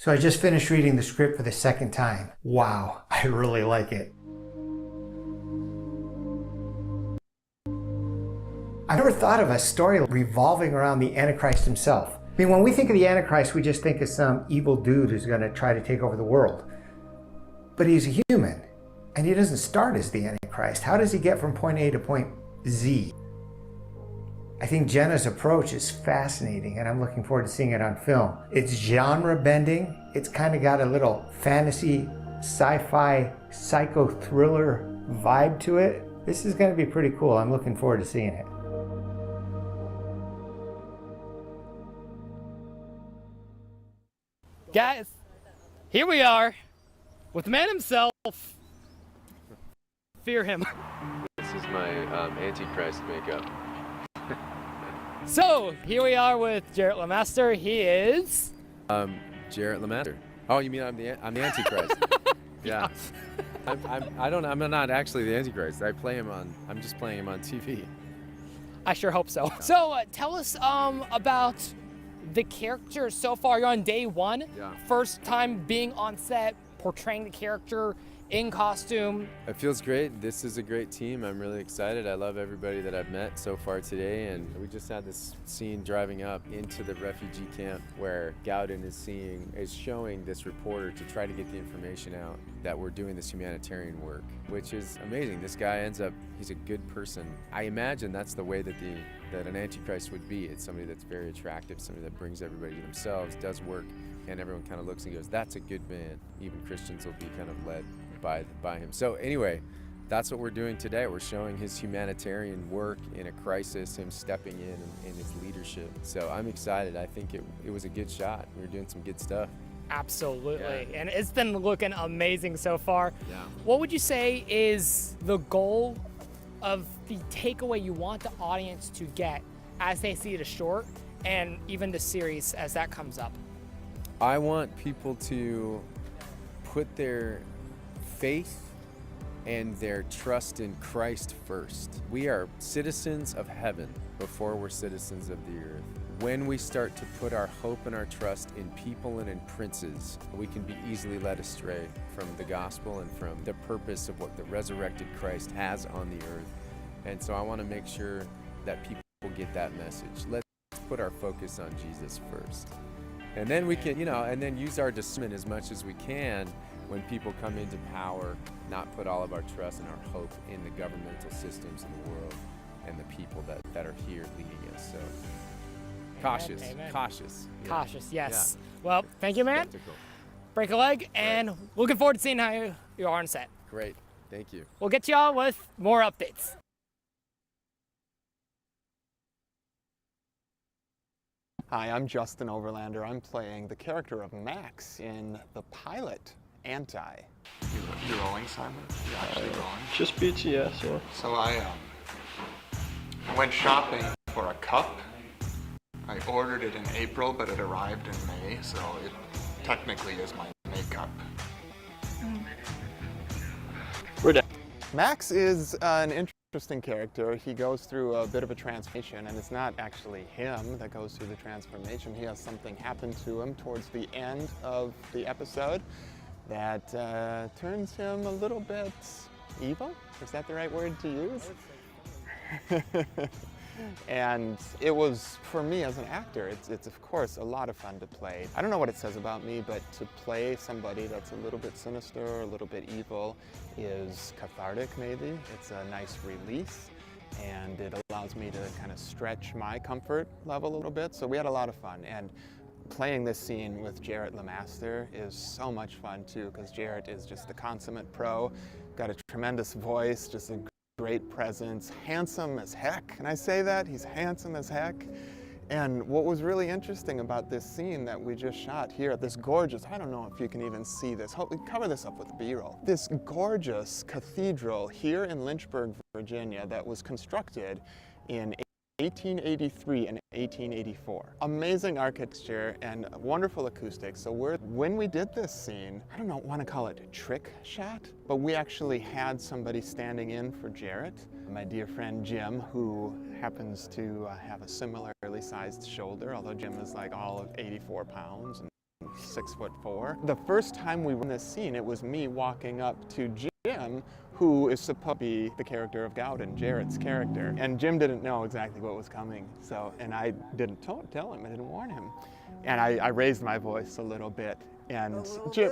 So I just finished reading the script for the second time. Wow, I really like it. I never thought of a story revolving around the Antichrist himself. I mean, when we think of the Antichrist, we just think of some evil dude who's going to try to take over the world. But he's a human, and he doesn't start as the Antichrist. How does he get from point A to point Z? I think Jenna's approach is fascinating, and I'm looking forward to seeing it on film. It's genre bending. It's kind of got a little fantasy, sci-fi, psycho thriller vibe to it. This is going to be pretty cool. I'm looking forward to seeing it. Guys, here we are with the man himself. Fear him. This is my Antichrist makeup. So, here we are with Jarrett LeMaster. He is... Jarrett LeMaster. Oh, you mean I'm the Antichrist? Yeah. I'm not actually the Antichrist. I'm just playing him on TV. I sure hope so. So, tell us about the character so far. You're on day one. Yeah. First time being on set, portraying the character in costume. It feels great. This is a great team. I'm really excited. I love everybody that I've met so far today, and we just had this scene driving up into the refugee camp where Gowden is showing this reporter to try to get the information out that we're doing this humanitarian work, which is amazing. This guy he's a good person. I imagine that's the way that an Antichrist would be. It's somebody that's very attractive, somebody that brings everybody to themselves, does work, and everyone kind of looks and goes, that's a good man. Even Christians will be kind of led by him. So anyway, that's what we're doing today. We're showing his humanitarian work in a crisis, him stepping in his leadership. So I'm excited. I think it was a good shot. We were doing some good stuff. Absolutely. Yeah. And it's been looking amazing so far. Yeah. What would you say is the goal of the takeaway you want the audience to get as they see the short and even the series as that comes up? I want people to put their faith and their trust in Christ first. We are citizens of heaven before we're citizens of the earth. When we start to put our hope and our trust in people and in princes, we can be easily led astray from the gospel and from the purpose of what the resurrected Christ has on the earth. And so I want to make sure that people get that message. Let's put our focus on Jesus first. And then we can, and then use our discernment as much as we can when people come into power, not put all of our trust and our hope in the governmental systems of the world and the people that are here leading us. So cautious, Amen. cautious. Yeah. Cautious, yes. Yeah. Well, thank you, man. Skeptical. Break a leg, and looking forward to seeing how you are on set. Great, thank you. We'll get y'all with more updates. Hi, I'm Justen Overlander. I'm playing the character of Max in the pilot, Anti. You're rolling, Simon? You're actually rolling? Just BTS, yeah. So I went shopping for a cup. I ordered it in April, but it arrived in May, so it technically is my makeup. We're done. Max is an interesting character. He goes through a bit of a transformation, and it's not actually him that goes through the transformation. He has something happen to him towards the end of the episode that turns him a little bit evil. Is that the right word to use? And it was, for me as an actor, it's of course a lot of fun to play. I don't know what it says about me, but to play somebody that's a little bit sinister, a little bit evil, is cathartic maybe. It's a nice release, and it allows me to kind of stretch my comfort level a little bit. So we had a lot of fun, and playing this scene with Jarrett LeMaster is so much fun too, because Jarrett is just the consummate pro, got a tremendous voice, just a great presence, handsome as heck. Can I say that? He's handsome as heck. And what was really interesting about this scene that we just shot here, this gorgeous, I don't know if you can even see this, cover this up with B-roll. This gorgeous cathedral here in Lynchburg, Virginia, that was constructed in 1883 and 1884. Amazing architecture and wonderful acoustics. So when we did this scene, I don't want to call it a trick shot, but we actually had somebody standing in for Jarrett, my dear friend Jim, who happens to have a similarly sized shoulder, although Jim is like all of 84 pounds and 6'4". The first time we were in this scene, it was me walking up to Jim, who is supposed to be the character of Gowden, Jarrett's character. And Jim didn't know exactly what was coming, and I didn't tell him, I didn't warn him. And I raised my voice a little bit, and Jim,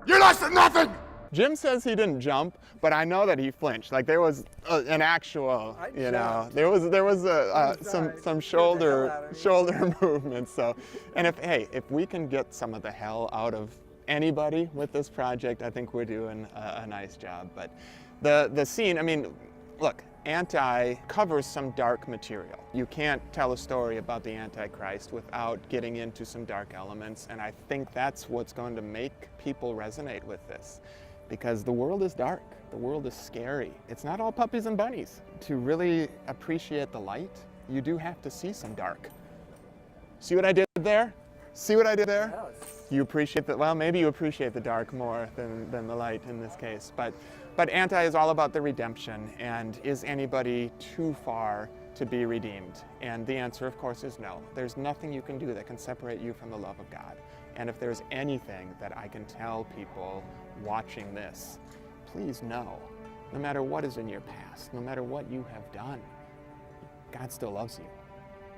You listen to nothing! Jim says he didn't jump, but I know that he flinched. Like there was an actual, there was some shoulder movements. So, and if we can get some of the hell out of anybody with this project, I think we're doing a nice job. But the scene, I mean, look, Anti covers some dark material. You can't tell a story about the Antichrist without getting into some dark elements, and I think that's what's going to make people resonate with this. Because the world is dark, the world is scary. It's not all puppies and bunnies. To really appreciate the light, you do have to see some dark. See what I did there? See what I did there? You appreciate that, well, maybe you appreciate the dark more than the light in this case. But Anti is all about the redemption, and is anybody too far to be redeemed? And the answer, of course, is no. There's nothing you can do that can separate you from the love of God. And if there's anything that I can tell people watching this, please know, no matter what is in your past, no matter what you have done, God still loves you.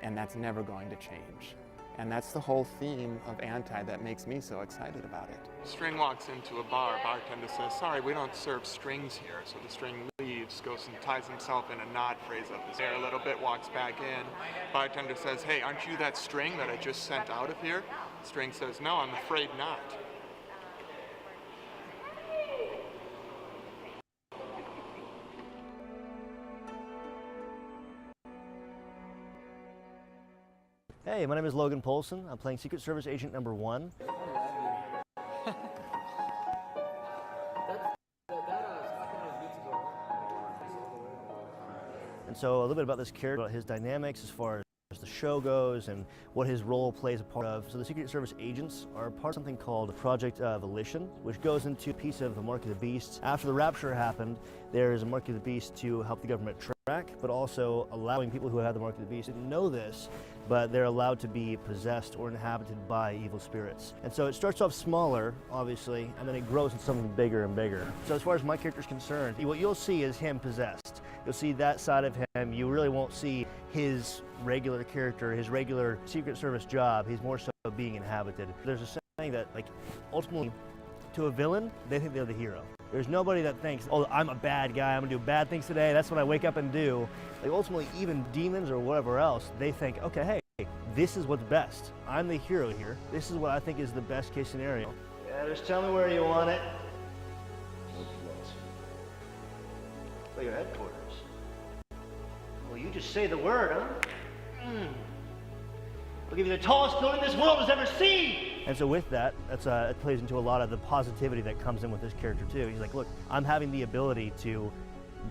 And that's never going to change. And that's the whole theme of Anti that makes me so excited about it. String walks into a bar, bartender says, sorry, we don't serve strings here. So the string leaves, goes and ties himself in a knot, phrase up his hair a little bit, walks back in. Bartender says, hey, aren't you that string that I just sent out of here? String says, no, I'm afraid not. Hey, my name is Logan Polson. I'm playing Secret Service Agent number 1. And so a little bit about this character, about his dynamics as far as the show goes and what his role plays a part of. So the Secret Service agents are part of something called Project Volition, which goes into a piece of the Mark of the Beast. After the rapture happened, there is a Mark of the Beast to help the government track, but also allowing people who have the Mark of the Beast to know this, but they're allowed to be possessed or inhabited by evil spirits. And so it starts off smaller, obviously, and then it grows into something bigger and bigger. So as far as my character's concerned, what you'll see is him possessed. You'll see that side of him. You really won't see his regular character, his regular Secret Service job. He's more so being inhabited. There's a saying that, like, ultimately, to a villain, they think they're the hero. There's nobody that thinks, oh, I'm a bad guy, I'm gonna do bad things today, that's what I wake up and do. Like, ultimately, even demons or whatever else, they think, okay, hey, this is what's best. I'm the hero here. This is what I think is the best case scenario. Yeah, just tell me where you want it. For your headquarters. Well, you just say the word, huh? I'll give you the tallest building this world has ever seen! And so with that, it plays into a lot of the positivity that comes in with this character too. He's like, look, I'm having the ability to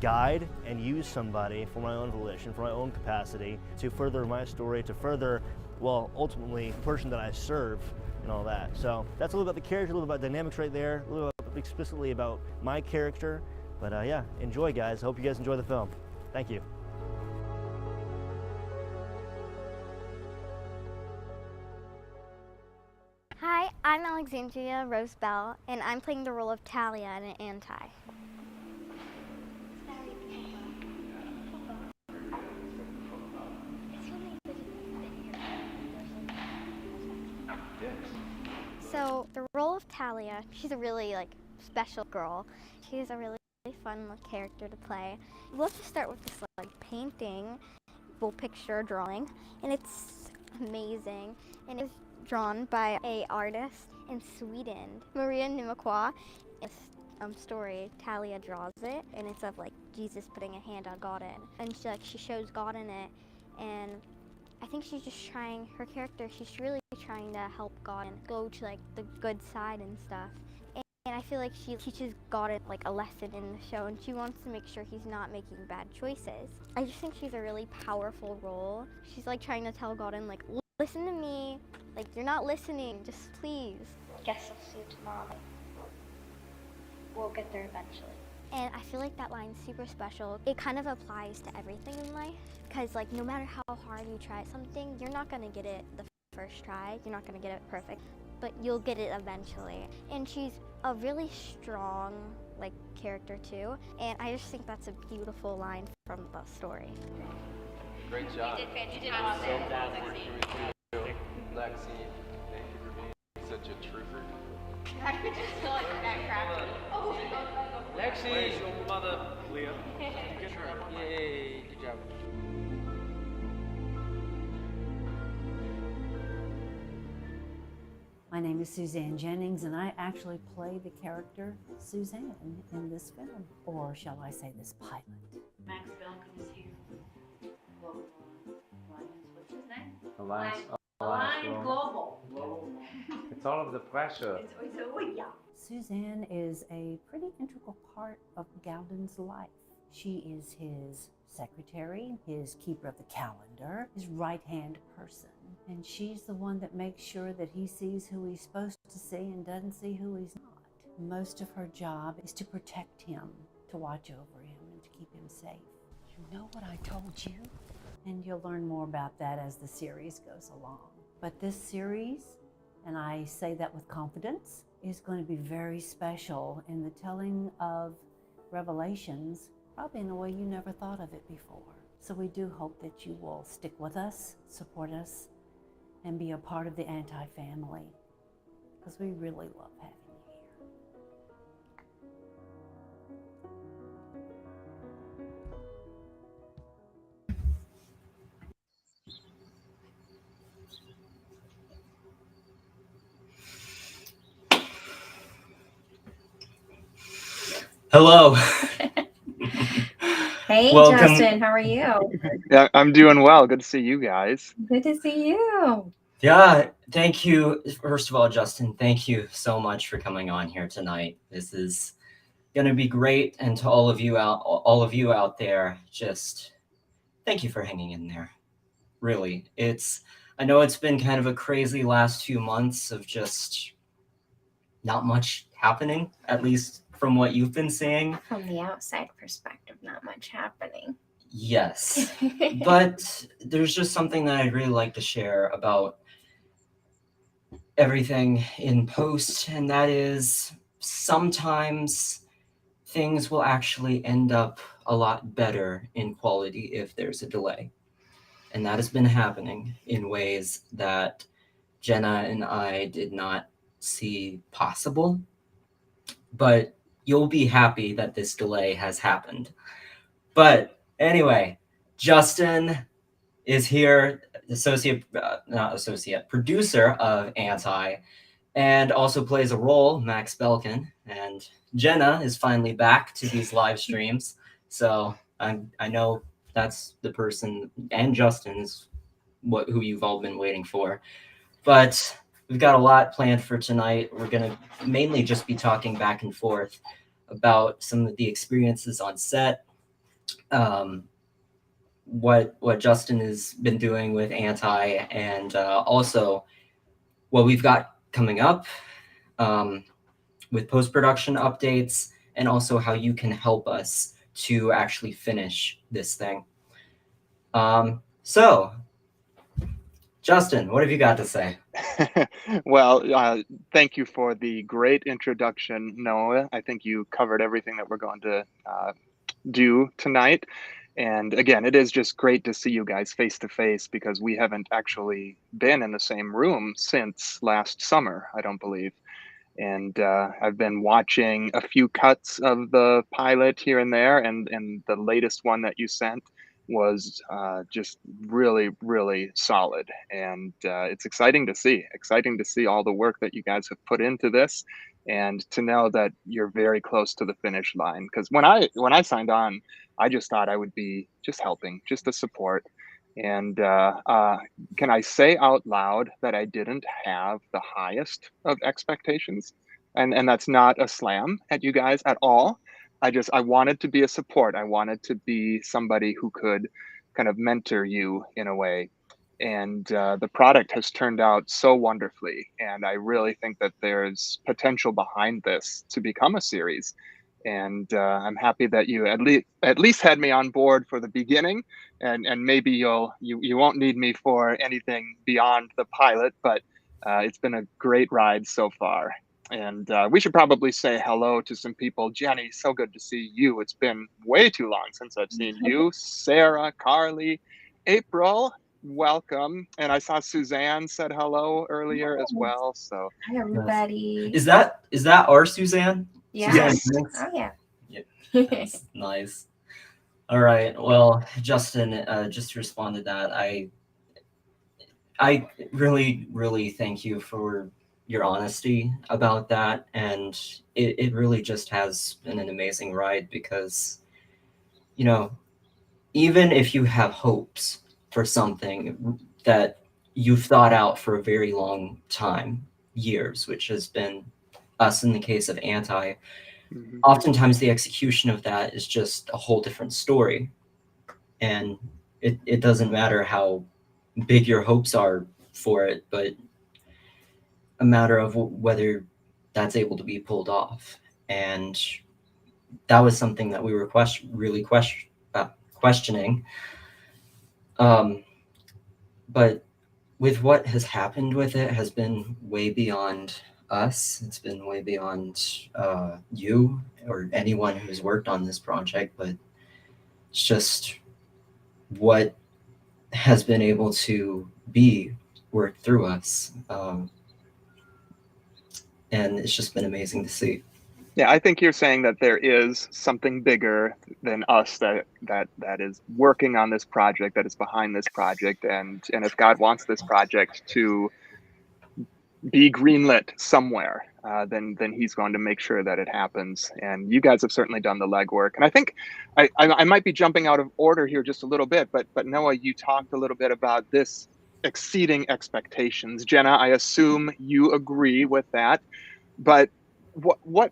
guide and use somebody for my own volition, for my own capacity, to further my story, to further, well, ultimately, the person that I serve and all that. So that's a little about the character, a little about dynamics right there, a little explicitly about my character. But yeah, enjoy, guys. I hope you guys enjoy the film. Thank you. Hi, I'm Alexandria Rose Bell, and I'm playing the role of Talia in Anti. So the role of Talia, she's a really special girl. She's a really fun character to play. Let's just start with this painting, full picture drawing, and it's amazing. And it's drawn by an artist in Sweden, Maria Nimakwa. This story, Talia draws it, and it's of Jesus putting a hand on God in, and she shows God in it, and I think she's just trying, her character, she's really trying to help God and go to the good side and stuff. And I feel like she teaches God a lesson in the show, and she wants to make sure he's not making bad choices. I just think she's a really powerful role. She's trying to tell God and listen to me, you're not listening, just please. Guess I'll see you tomorrow. We'll get there eventually. And I feel like that line's super special. It kind of applies to everything in life, because no matter how hard you try something, you're not gonna get it the first try. You're not gonna get it perfect. but you'll get it eventually. And she's a really strong like character too, and I just think that's a beautiful line from the story. Great job. You did fantastic. So glad working with you. Lexi, thank you for being such a trooper. I could just feel like that crack. Oh, Lexi, your mother, Leah. Yay, good job. My name is Suzanne Jennings, and I actually play the character Suzanne in this film, or shall I say this pilot. Max Belkin is here. Global Alliance, what's his name? Alliance Global. It's all of the pressure. Suzanne is a pretty integral part of Gowden's life. She is his secretary, his keeper of the calendar, his right-hand person. And she's the one that makes sure that he sees who he's supposed to see and doesn't see who he's not. Most of her job is to protect him, to watch over him, and to keep him safe. You know what I told you? And you'll learn more about that as the series goes along. But this series, and I say that with confidence, is going to be very special in the telling of Revelations, probably in a way you never thought of it before. So we do hope that you will stick with us, support us, and be a part of the Anti-family, because we really love having you here. Hello. Hey, Welcome. Justin, how are you? Yeah, I'm doing well. Good to see you guys. Good to see you. Yeah, thank you. First of all, Justin, thank you so much for coming on here tonight. This is going to be great, and to all of you out there, just thank you for hanging in there. Really, I know it's been kind of a crazy last few months of just not much happening, at least from what you've been seeing. From the outside perspective, not much happening. Yes, but there's just something that I'd really like to share about everything in post, and that is sometimes things will actually end up a lot better in quality if there's a delay. And that has been happening in ways that Jenna and I did not see possible. But you'll be happy that this delay has happened. But anyway, Justin is here, producer of Anti, and also plays a role, Max Belkin. And Jenna is finally back to these live streams. So I know that's the person, and Justin is who you've all been waiting for. But we've got a lot planned for tonight. We're going to mainly just be talking back and forth about some of the experiences on set, what Justin has been doing with Anti, and also what we've got coming up with post-production updates, and also how you can help us to actually finish this thing. So, Justin, what have you got to say? Well, thank you for the great introduction, Noah. I think you covered everything that we're going to do tonight. And again, it is just great to see you guys face to face, because we haven't actually been in the same room since last summer, I don't believe. And I've been watching a few cuts of the pilot here and there, and the latest one that you sent was just really, really solid. And it's exciting to see all the work that you guys have put into this, and to know that you're very close to the finish line. Because when I signed on, I just thought I would be just helping, just a support. And can I say out loud that I didn't have the highest of expectations? And that's not a slam at you guys at all. I wanted to be a support. I wanted to be somebody who could kind of mentor you in a way. And the product has turned out so wonderfully. And I really think that there's potential behind this to become a series. And I'm happy that you at least had me on board for the beginning, and maybe you won't need me for anything beyond the pilot, but It's been a great ride so far. And we should probably say hello to some people. Jenny, so good to see you. It's been way too long since I've seen you. Sarah, Carly, April, welcome. And I saw Suzanne said hello earlier as well. So hi everybody. Is that our Suzanne? Yeah. Suzanne Yes. Prince? Oh yeah. That's nice. All right. Well, Justin, just to respond to that, I really, really thank you for your honesty about that. And it really just has been an amazing ride because, you know, even if you have hopes for something that you've thought out for a very long time, years, which has been us in the case of Anti, oftentimes the execution of that is just a whole different story. And it doesn't matter how big your hopes are for it, but a matter of whether that's able to be pulled off. And that was something that we were really questioning. But with what has happened with it has been way beyond us. It's been way beyond you or anyone who's worked on this project, but it's just what has been able to be worked through us. And it's just been amazing to see. Yeah, I think you're saying that there is something bigger than us that is working on this project, that is behind this project, and if God wants this project to be greenlit somewhere, then He's going to make sure that it happens. And you guys have certainly done the legwork. And I think I might be jumping out of order here just a little bit, but Noah, you talked a little bit about this exceeding expectations. Jenna, I assume you agree with that, but what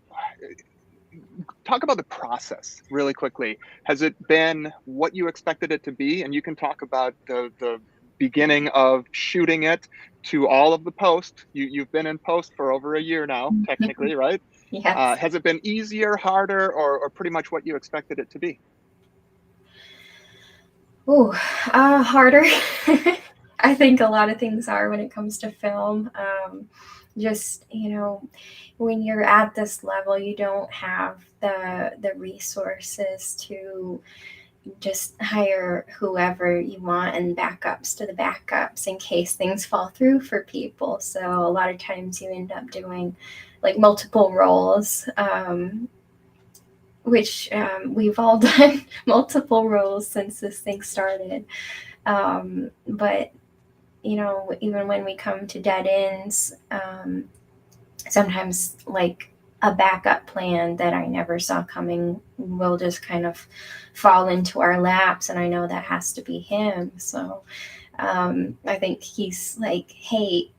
talk about the process really quickly. Has it been what you expected it to be? And you can talk about the beginning of shooting it to all of the post. You've been in post for over a year now, technically, right? Yes. Has it been easier, harder, or pretty much what you expected it to be? Ooh, harder. I think a lot of things are when it comes to film. Just, when you're at this level, you don't have the resources to just hire whoever you want and backups to the backups in case things fall through for people. So a lot of times you end up doing like multiple roles, which we've all done multiple roles since this thing started. But even when we come to dead ends, sometimes like a backup plan that I never saw coming will just kind of fall into our laps. And I know that has to be him. So I think he's like, hey,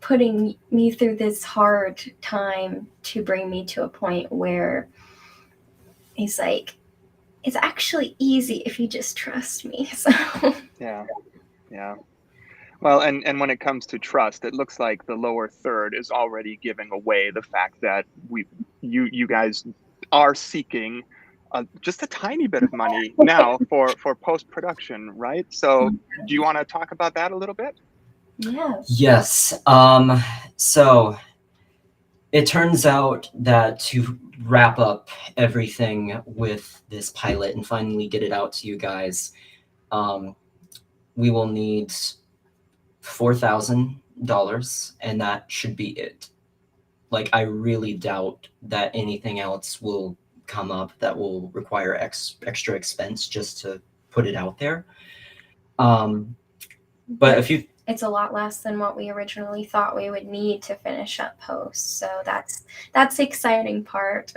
putting me through this hard time to bring me to a point where he's like, it's actually easy if you just trust me. So yeah. Well, and when it comes to trust, it looks like the lower third is already giving away the fact that you guys are seeking just a tiny bit of money now for post-production, right? So do you want to talk about that a little bit? Yes. So it turns out that to wrap up everything with this pilot and finally get it out to you guys, we will need $4,000, and that should be it. Like, I really doubt that anything else will come up that will require extra expense just to put it out there. But if you, it's a lot less than what we originally thought we would need to finish up post. So that's the exciting part.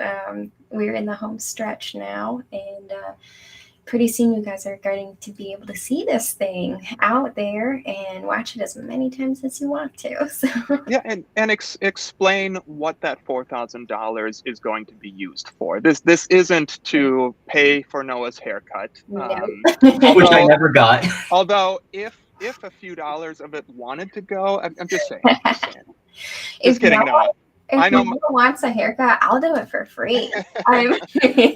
We're in the home stretch now, and pretty soon you guys are going to be able to see this thing out there and watch it as many times as you want to. So yeah, and explain what that $4,000 is going to be used for. This isn't to pay for Noah's haircut, which I never got. Although if a few dollars of it wanted to go, I'm just saying. Just kidding, Noah. If I know. Noah wants a haircut, I'll do it for free.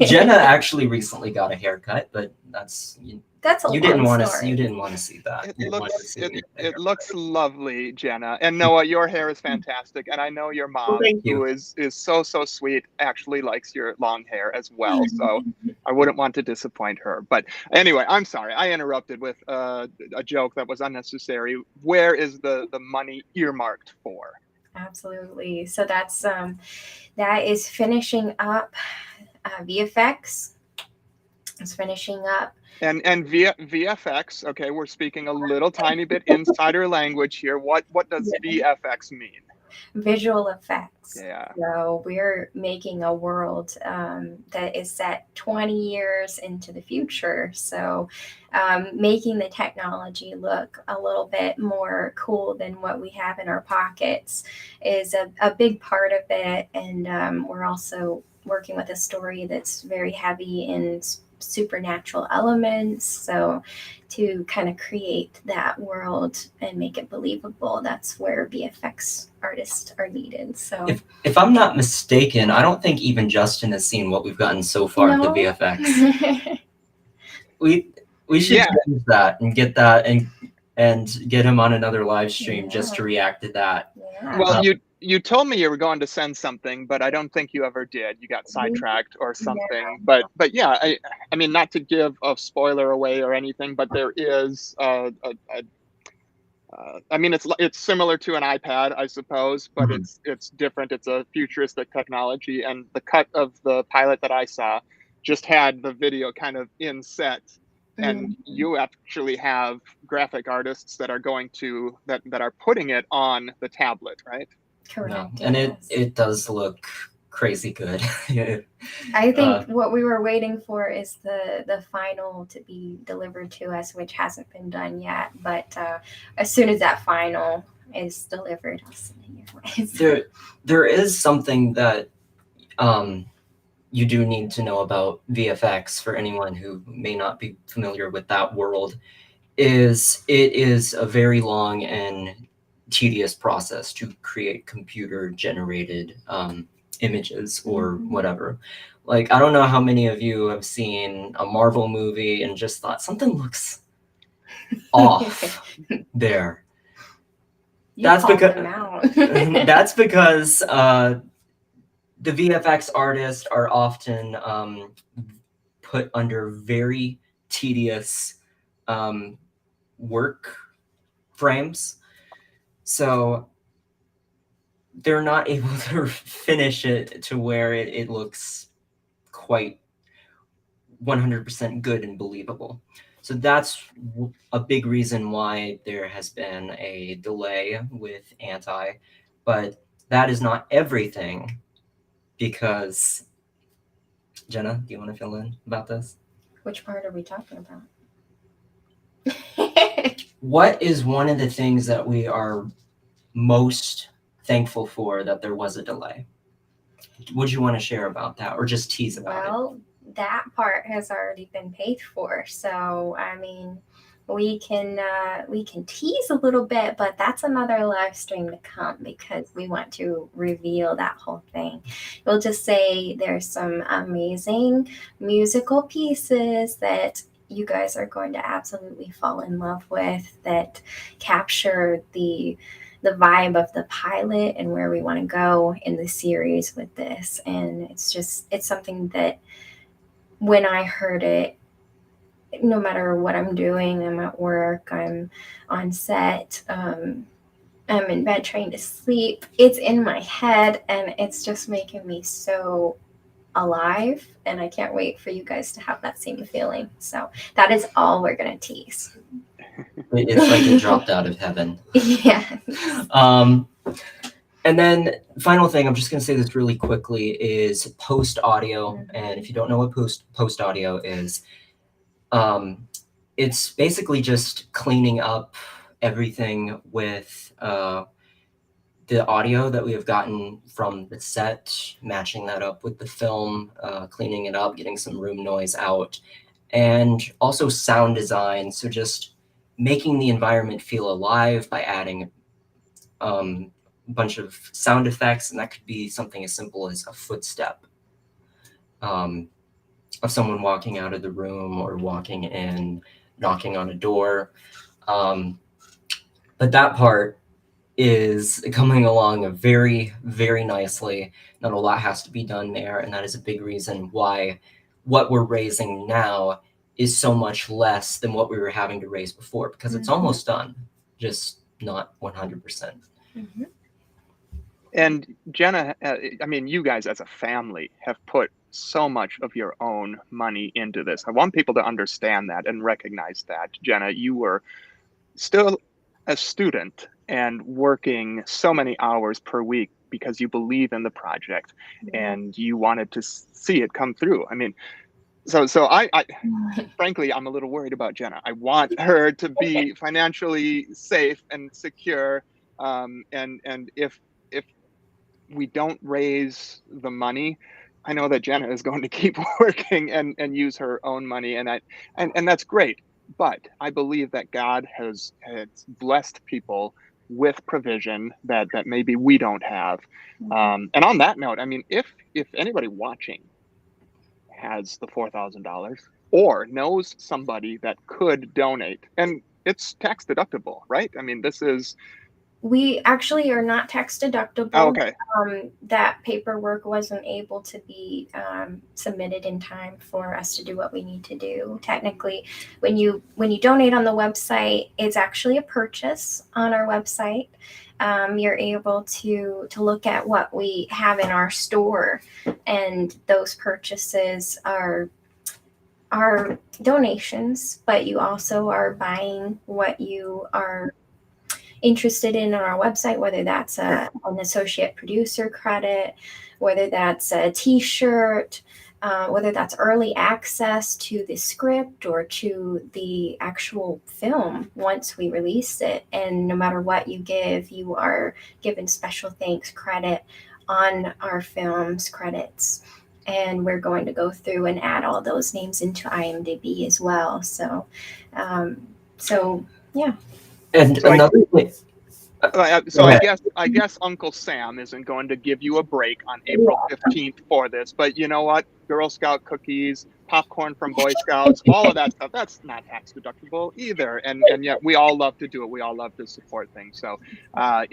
Jenna actually recently got a haircut, but that's That's a you didn't long want to story. you didn't want to see that. It You didn't want to looks see me get a it haircut. looks lovely, Jenna. And Noah, your hair is fantastic. And I know your mom, Thank who you. is so sweet, actually likes your long hair as well. So I wouldn't want to disappoint her. But anyway, I'm sorry. I interrupted with a joke that was unnecessary. Where is the money earmarked for? Absolutely. So that is finishing up VFX. It's finishing up. And VFX, okay, we're speaking a little tiny bit insider language here. What does VFX mean? Visual effects. Yeah. So we're making a world that is set 20 years into the future. So making the technology look a little bit more cool than what we have in our pockets is a big part of it. And we're also working with a story that's very heavy in supernatural elements. So to kind of create that world and make it believable, that's where VFX artists are needed. So If I'm not mistaken, I don't think even Justin has seen what we've gotten so far No. at the VFX. we should Yeah. change that and get that and get him on another live stream just to react to that. Well, you told me you were going to send something, but I don't think you ever did. You got sidetracked or something. But yeah, I mean, not to give a spoiler away or anything, but there is I mean, it's similar to an iPad, I suppose, but it's different. It's a futuristic technology, and the cut of the pilot that I saw just had the video kind of in set. And you actually have graphic artists that are going to that are putting it on the tablet, right? Correct. And it does look crazy good. I think what we were waiting for is the final to be delivered to us, which hasn't been done yet. But as soon as that final is delivered, I'll send it your way. There is something that you do need to know about VFX for anyone who may not be familiar with that world. It is a very long and tedious process to create computer generated images or whatever. Like, I don't know how many of you have seen a Marvel movie and just thought something looks off there. That's because the VFX artists are often put under very tedious work frames. So they're not able to finish it to where it looks quite 100% good and believable. So that's a big reason why there has been a delay with Anti, but that is not everything, because Jenna, do you want to fill in about this? Which part are we talking about? What is one of the things that we are most thankful for that there was a delay? Would you want to share about that or just tease about it? Well, that part has already been paid for. So, I mean, we can tease a little bit, but that's another live stream to come because we want to reveal that whole thing. We'll just say there's some amazing musical pieces that you guys are going to absolutely fall in love with, that capture the vibe of the pilot and where we want to go in the series with this. And it's something that when I heard it, no matter what I'm doing, I'm at work, I'm on set, I'm in bed trying to sleep, it's in my head and it's just making me so alive, and I can't wait for you guys to have that same feeling. So that is all we're gonna tease. It's like it dropped out of heaven. Yeah. And then final thing, I'm just gonna say this really quickly, is post audio. And if you don't know what post audio is, it's basically just cleaning up everything with the audio that we have gotten from the set, matching that up with the film, cleaning it up, getting some room noise out, and also sound design. So just making the environment feel alive by adding bunch of sound effects, and that could be something as simple as a footstep of someone walking out of the room or walking in, knocking on a door. But that part is coming along very, very nicely. Not a lot has to be done there, and that is a big reason why what we're raising now is so much less than what we were having to raise before, because it's almost done, just not 100%. And Jenna, I mean, you guys as a family have put so much of your own money into this. I want people to understand that and recognize that. Jenna, you were still a student and working so many hours per week because you believe in the project and you wanted to see it come through. I mean, so I frankly, I'm a little worried about Jenna. I want her to be financially safe and secure. And if we don't raise the money, I know that Jenna is going to keep working and use her own money, and that's great. But I believe that God has blessed people with provision that maybe we don't have. And on that note, I mean, if anybody watching has the $4,000 or knows somebody that could donate, and it's tax deductible, right? I mean, this is. We actually are not tax deductible. Oh, okay. That paperwork wasn't able to be submitted in time for us to do what we need to do. Technically, when you donate on the website, it's actually a purchase on our website. You're able to look at what we have in our store, and those purchases are donations, but you also are buying what you are interested in on our website, whether that's an associate producer credit, whether that's a t-shirt, whether that's early access to the script or to the actual film once we release it. And no matter what you give, you are given special thanks credit on our film's credits. And we're going to go through and add all those names into IMDb as well. So yeah. And So another thing. I guess Uncle Sam isn't going to give you a break on April 15th for this, but you know what? Girl Scout cookies, popcorn from Boy Scouts, all of that stuff, that's not tax deductible either. And yet we all love to do it. We all love to support things. So I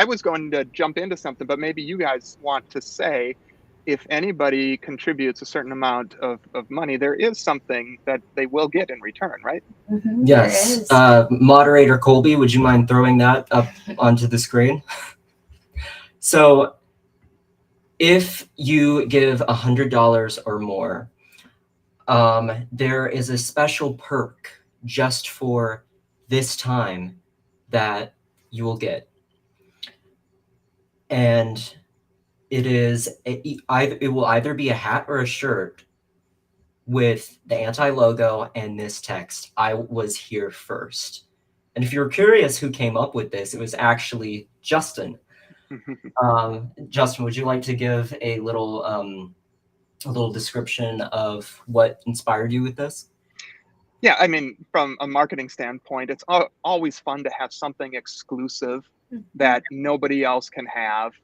was going to jump into something, but maybe you guys want to say, if anybody contributes a certain amount of money, there is something that they will get in return, right? Yes. Moderator Colby, would you mind throwing that up onto the screen? So if you give $100 or more, there is a special perk just for this time that you will get. And it will either be a hat or a shirt with the anti-logo and this text, "I was here first." And if you're curious who came up with this, it was actually Justen. Justen, would you like to give a little description of what inspired you with this? Yeah, I mean, from a marketing standpoint, it's always fun to have something exclusive that nobody else can have.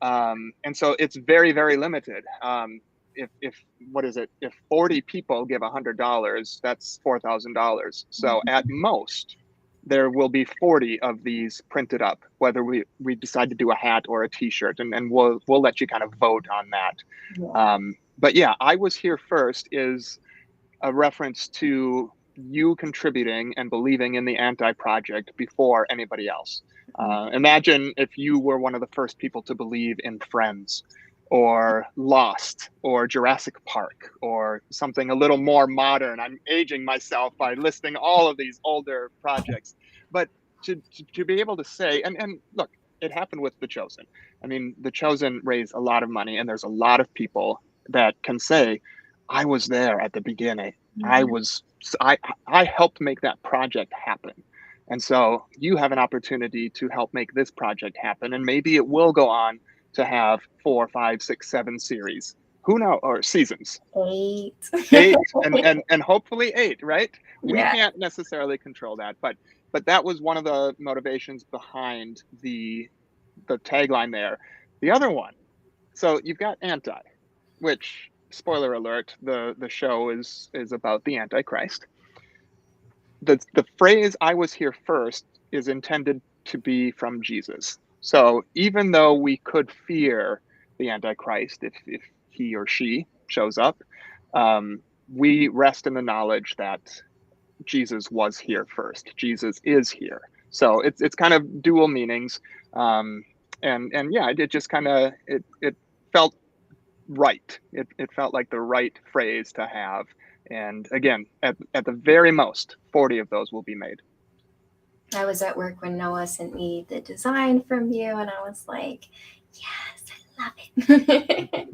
And so it's very, very limited. If what is it? If 40 people give $100, that's $4,000. So at most, there will be 40 of these printed up, whether we decide to do a hat or a t-shirt, and we'll let you kind of vote on that. Yeah. But yeah, I was here first is a reference to you contributing and believing in the anti-project before anybody else. Imagine if you were one of the first people to believe in Friends or Lost or Jurassic Park or something a little more modern. I'm aging myself by listing all of these older projects, but to be able to say, and look, it happened with The Chosen. I mean, The Chosen raised a lot of money, and there's a lot of people that can say, I was there at the beginning. I helped make that project happen. And so you have an opportunity to help make this project happen. And maybe it will go on to have 4, 5, 6, 7 series. Who knows? Or seasons. 8. 8 and hopefully 8, right? We Yeah. can't necessarily control that. But that was one of the motivations behind the the tagline there. The other one, so you've got anti, which, spoiler alert, the show is about the Antichrist. The phrase "I was here first" is intended to be from Jesus. So even though we could fear the Antichrist if he or she shows up, we rest in the knowledge that Jesus was here first. Jesus is here. So it's kind of dual meanings. And yeah, it just kind of, it felt right. It felt like the right phrase to have. And again, at the very most, 40 of those will be made. I was at work when Noah sent me the design from you, and I was like, yes, I love it.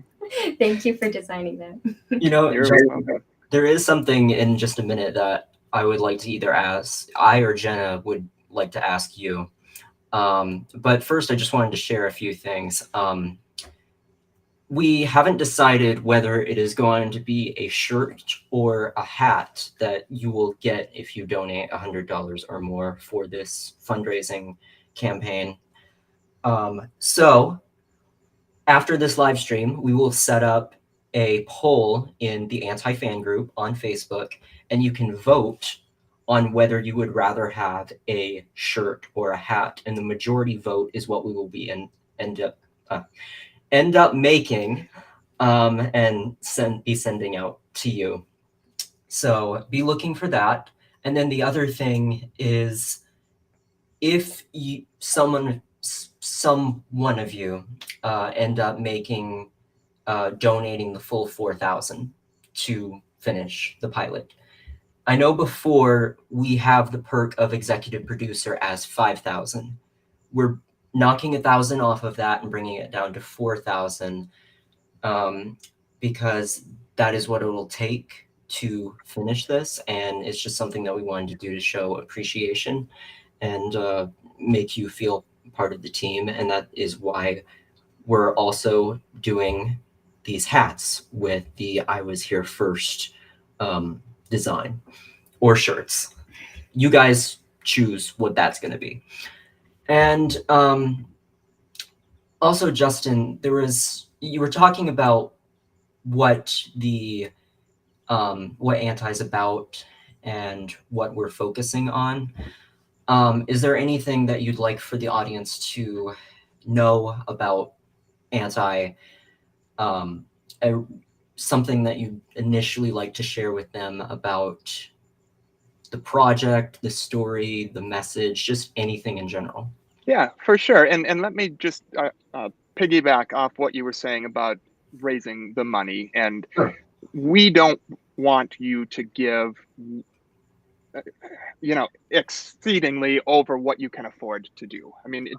Thank you for designing that. You know, You're very welcome. there is something in just a minute that I would like to either ask, I or Jenna would like to ask you. But first, I just wanted to share a few things. We haven't decided whether it is going to be a shirt or a hat that you will get if you donate $100 or more for this fundraising campaign. So after this live stream, we will set up a poll in the Anti-Fan group on Facebook, and you can vote on whether you would rather have a shirt or a hat. And the majority vote is what we will be end up making and be sending out to you. So be looking for that. And then the other thing is, if some one of you end up donating the full 4,000 to finish the pilot. I know before we have the perk of executive producer as 5,000. We're knocking 1,000 off of that and bringing it down to 4,000 because that is what it will take to finish this, and it's just something that we wanted to do to show appreciation and make you feel part of the team. And that is why we're also doing these hats with the "I was here first" design, or shirts. You guys choose what that's going to be. And also, Justin, you were talking about what what Anti's about and what we're focusing on. Is there anything that you'd like for the audience to know about Anti? Something that you initially like to share with them about the project, the story, the message, just anything in general? Yeah, for sure. And let me just piggyback off what you were saying about raising the money. And we don't want you to give, exceedingly over what you can afford to do. I mean,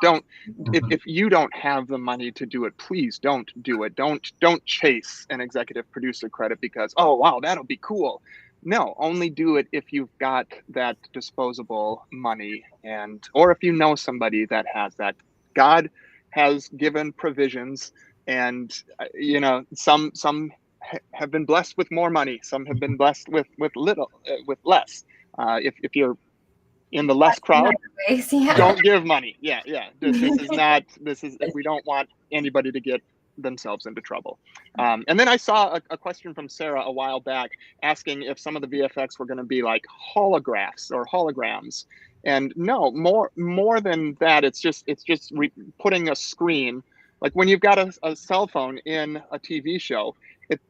if you don't have the money to do it, please don't do it. Don't chase an executive producer credit because, oh, wow, that'll be cool. No, only do it if you've got that disposable money, or if you know somebody that has that. God has given provisions, and some have been blessed with more money. Some have been blessed with less. If you're in the less crowd, don't give money. Yeah. This is we don't want anybody to get themselves into trouble. And then I saw a question from Sarah a while back asking if some of the VFX were going to be like holographs or holograms. And no, more than that, it's just putting a screen. Like when you've got a cell phone in a TV show,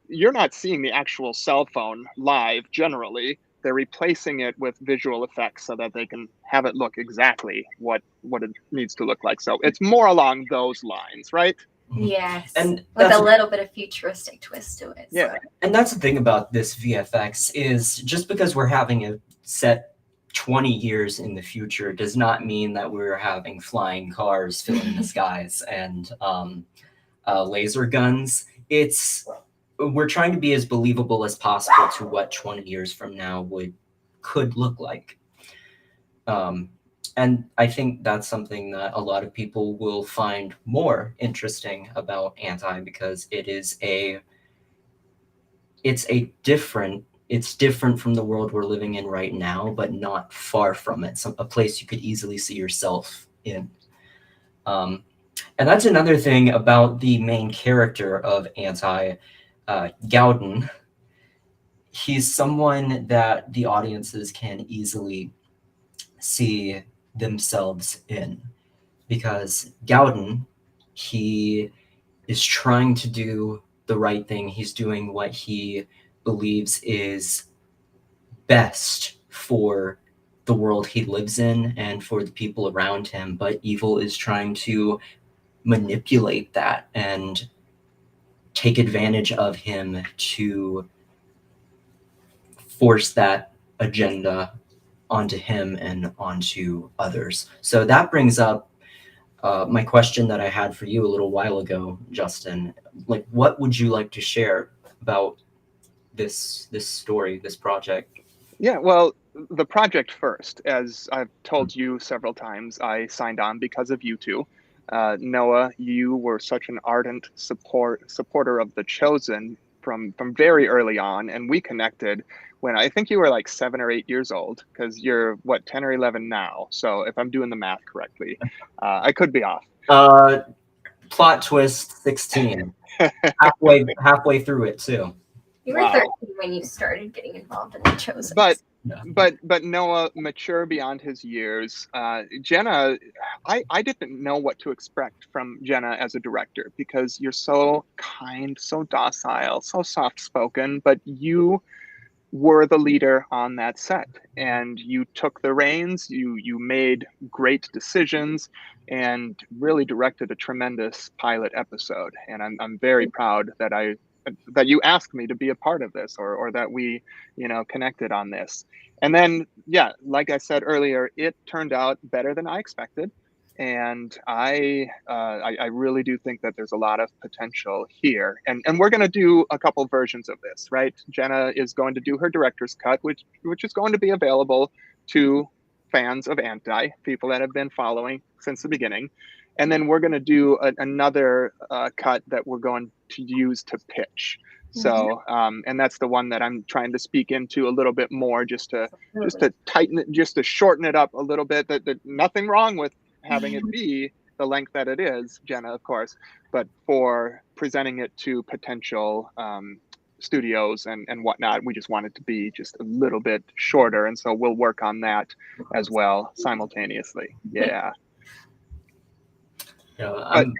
you're not seeing the actual cell phone live generally. They're replacing it with visual effects so that they can have it look exactly what it needs to look like. So it's more along those lines, right? Yes, and with a little bit of futuristic twist to it. Yeah, and that's the thing about this VFX is just because we're having it set 20 years in the future does not mean that we're having flying cars filling the skies and laser guns. We're trying to be as believable as possible to what 20 years from now could look like. And I think that's something that a lot of people will find more interesting about Anti, because it's different from the world we're living in right now, but not far from it. A place you could easily see yourself in. And that's another thing about the main character of Gowden. He's someone that the audiences can easily see themselves in, because Gowden, he is trying to do the right thing. He's doing what he believes is best for the world he lives in and for the people around him, but evil is trying to manipulate that and take advantage of him to force that agenda onto him and onto others. So that brings up my question that I had for you a little while ago, Justin. Like, what would you like to share about this story, this project? Yeah, well, the project first. As I've told you several times, I signed on because of you two. Noah, you were such an ardent supporter of The Chosen from very early on, and we connected when I think you were like 7 or 8 years old, because you're, what, 10 or 11 now. So if I'm doing the math correctly, I could be off. Plot twist, 16. halfway through it too. You were 13 when you started getting involved in The Chosen. But Noah, mature beyond his years. Jenna, I didn't know what to expect from Jenna as a director, because you're so kind, so docile, so soft-spoken, but you were the leader on that set, and you took the reins, you made great decisions, and really directed a tremendous pilot episode. And I'm very proud that you asked me to be a part of this, or that we, connected on this. And then, yeah, like I said earlier, it turned out better than I expected. And I really do think that there's a lot of potential here. And we're going to do a couple versions of this, right? Jenna is going to do her director's cut, which is going to be available to fans of Anti, people that have been following since the beginning. And then we're going to do another cut that we're going to use to pitch. So, and that's the one that I'm trying to speak into a little bit more, just to tighten it, just to shorten it up a little bit. That nothing wrong with having it be the length that it is, Jenna, of course, but for presenting it to potential studios and whatnot, we just want it to be just a little bit shorter. And so we'll work on that as well simultaneously. Yeah. And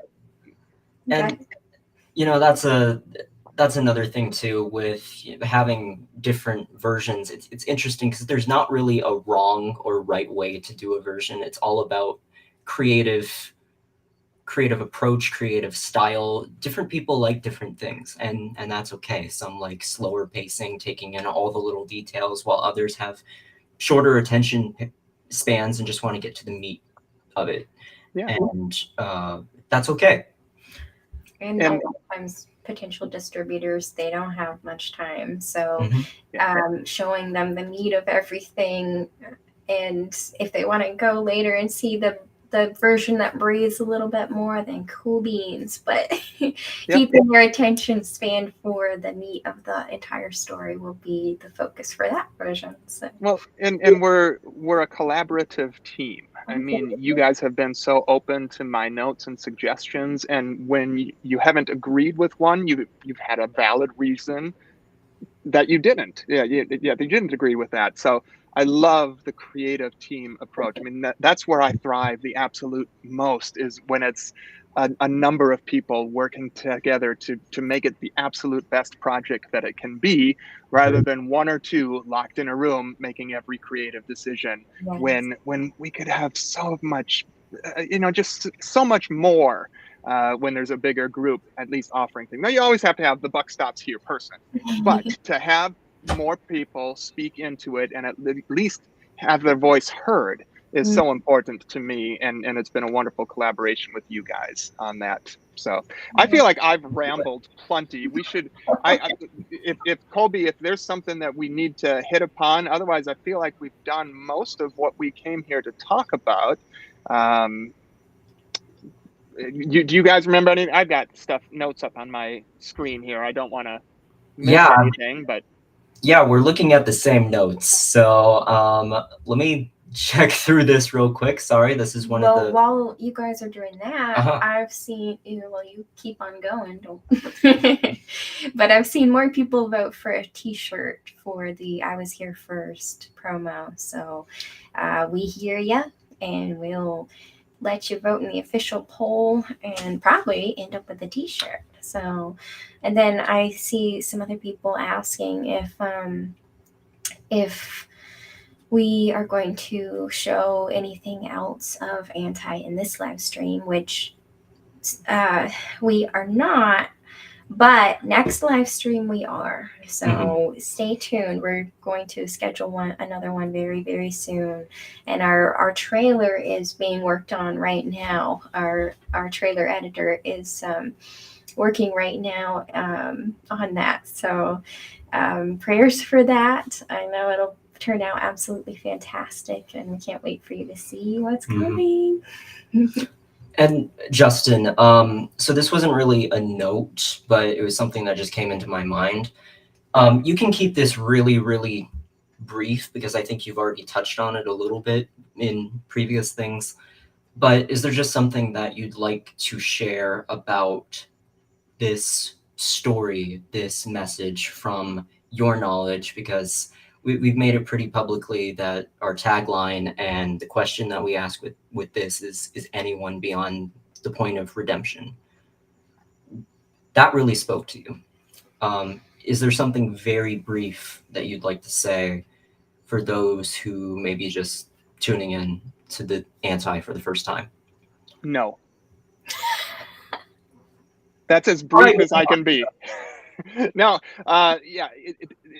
that's another thing too, with having different versions. It's interesting because there's not really a wrong or right way to do a version. It's all about creative approach, creative style. Different people like different things, and that's okay. Some like slower pacing, taking in all the little details, while others have shorter attention spans and just want to get to the meat of it. Yeah. And that's okay. And a lot of times potential distributors, they don't have much time. So showing them the meat of everything, and if they want to go later and see the version that breathes a little bit more, then cool beans. But keeping their attention span for the meat of the entire story will be the focus for that version. So. Well, and we're a collaborative team. I mean, you guys have been so open to my notes and suggestions, and when you haven't agreed with one, you've had a valid reason that you didn't. You didn't agree with that. So I love the creative team approach. I mean, that's where I thrive the absolute most, is when it's a number of people working together to make it the absolute best project that it can be, rather than one or two locked in a room making every creative decision. When we could have so much, just so much more when there's a bigger group at least offering things. Now, you always have to have the buck stops here person, but to have more people speak into it and at least have their voice heard is so important to me, and it's been a wonderful collaboration with you guys on that. So I feel like I've rambled plenty. We should, if Colby, if there's something that we need to hit upon, otherwise I feel like we've done most of what we came here to talk about. Do you guys remember anything? I've got notes up on my screen here. I don't want to miss anything, but. Yeah, we're looking at the same notes. So let me check through this real quick. Sorry, this is one of Well, the. while you guys are doing that, Uh-huh. I've seen well, you keep on going, don't. But I've seen more people vote for a T-shirt for the "I Was Here First" promo. So we hear ya, and we'll let you vote in the official poll, and probably end up with a T-shirt. So, and then I see some other people asking if we are going to show anything else of Anti in this live stream, which we are not, but next live stream we are. So stay tuned. We're going to schedule another one very, very soon. And our trailer is being worked on right now. Our trailer editor is working right now on that. So prayers for that. I know it'll turn out absolutely fantastic, and we can't wait for you to see what's coming. And Justin, so this wasn't really a note, but it was something that just came into my mind. You can keep this really, really brief because I think you've already touched on it a little bit in previous things. But is there just something that you'd like to share about this story, this message from your knowledge? Because we've made it pretty publicly that our tagline and the question that we ask with this is anyone beyond the point of redemption? That really spoke to you. Is there something very brief that you'd like to say for those who may be just tuning in to the Anti for the first time? No. That's as brief as I can be. No, yeah,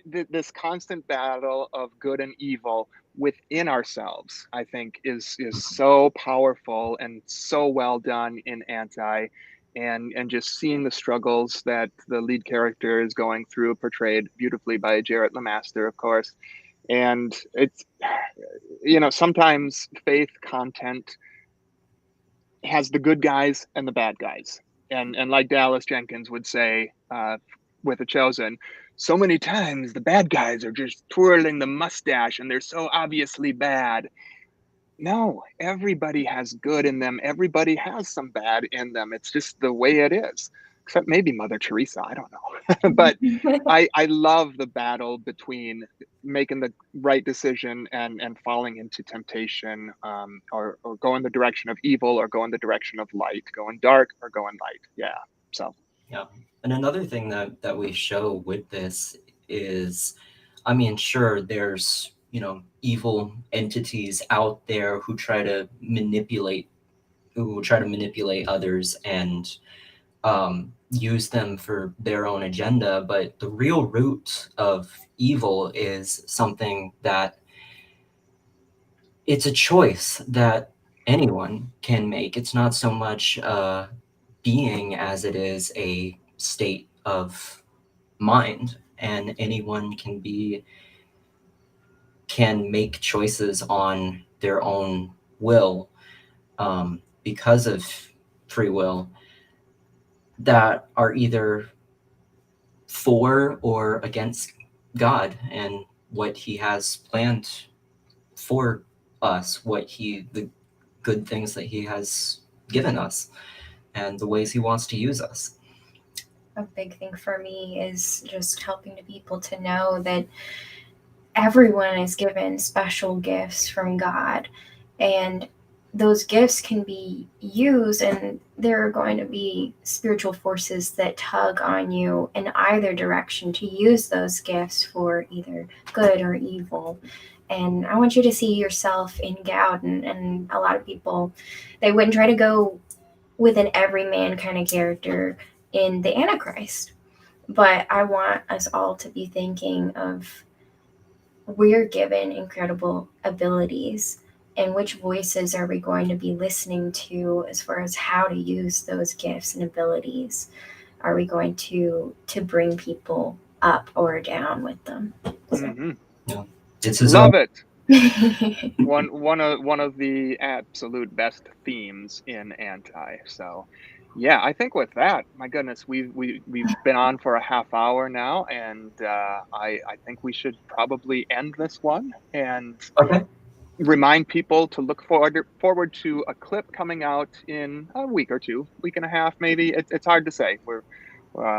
this constant battle of good and evil within ourselves, I think, is so powerful and so well done in Anti, and just seeing the struggles that the lead character is going through, portrayed beautifully by Jarrett LeMaster, of course. And it's, sometimes faith content has the good guys and the bad guys. And like Dallas Jenkins would say with The Chosen, so many times the bad guys are just twirling the mustache and they're so obviously bad. No, everybody has good in them. Everybody has some bad in them. It's just the way it is. Except maybe Mother Teresa, I don't know. But I love the battle between making the right decision and falling into temptation, or going the direction of evil or going the direction of light, going dark or going light. Yeah. So. Yeah. And another thing that we show with this is, I mean, sure, there's, evil entities out there who try to manipulate others and use them for their own agenda. But the real root of evil is something that it's a choice that anyone can make. It's not so much a being as it is a state of mind, and anyone can make choices on their own will, because of free will, that are either for or against God and what he has planned for us, the good things that he has given us and the ways he wants to use us. A big thing for me is just helping the people to know that everyone is given special gifts from God, and those gifts can be used, and there are going to be spiritual forces that tug on you in either direction to use those gifts for either good or evil. And I want you to see yourself in Gowden. And a lot of people, they wouldn't try to go with an everyman kind of character in the Antichrist. But I want us all to be thinking of, we're given incredible abilities, and which voices are we going to be listening to as far as how to use those gifts and abilities? Are we going to bring people up or down with them? So. Yeah. Love it. one of the absolute best themes in Anti. So yeah, I think with that, my goodness, we've been on for a half hour now, and I think we should probably end this one. And okay. remind people to look forward to a clip coming out in a week or two, week and a half, maybe. It's hard to say.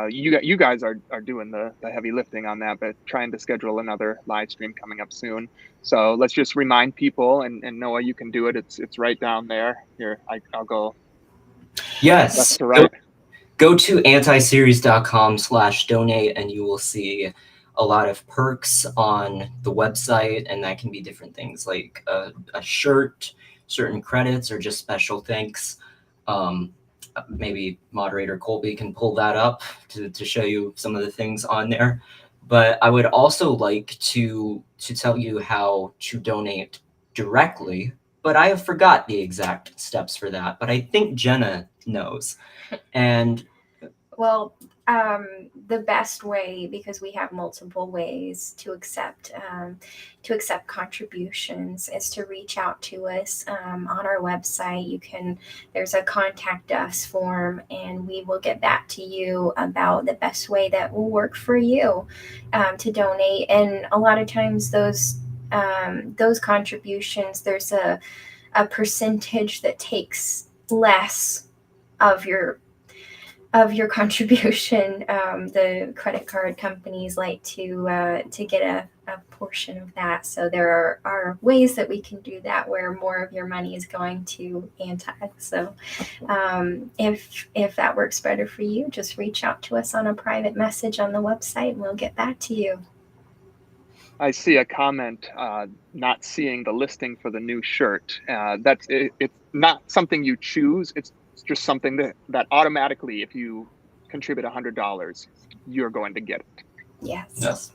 You guys are doing the heavy lifting on that, but trying to schedule another live stream coming up soon. So let's just remind people, and Noah, you can do it. It's right down there. Here, I'll go. Yes. Left to right. Go to antiseries.com/donate and you will see a lot of perks on the website, and that can be different things like a shirt, certain credits, or just special thanks. Maybe moderator Colby can pull that up to show you some of the things on there. But I would also like to tell you how to donate directly, but I have forgot the exact steps for that, but I think Jenna knows. And Well, the best way, because we have multiple ways to accept contributions, is to reach out to us on our website. There's a contact us form, and we will get back to you about the best way that will work for you to donate. And a lot of times those contributions, there's a percentage that takes less of your contribution. The credit card companies like to get a portion of that. So there are ways that we can do that where more of your money is going to anti. So if that works better for you, just reach out to us on a private message on the website and we'll get back to you. I see a comment, not seeing the listing for the new shirt. It's not something you choose. It's just something that automatically, if you contribute $100, you're going to get it. Yes.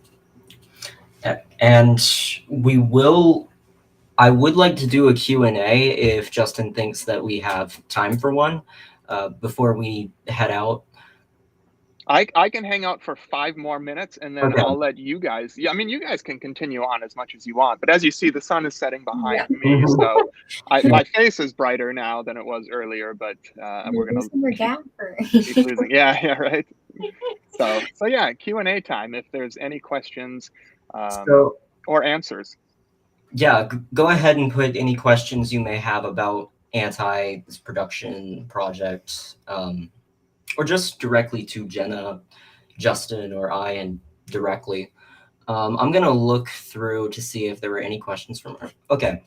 And I would like to do a Q&A if Justin thinks that we have time for one before we head out. I can hang out for 5 more minutes, and then okay. I'll let you guys. Yeah, I mean, you guys can continue on as much as you want. But as you see, the sun is setting behind me, so my face is brighter now than it was earlier. But we're gonna keep losing. Yeah, right. So yeah, Q&A time. If there's any questions or answers. Yeah, go ahead and put any questions you may have about this production project. Or just directly to Jenna, Justin, or I, and directly. I'm going to look through to see if there were any questions from her. Okay.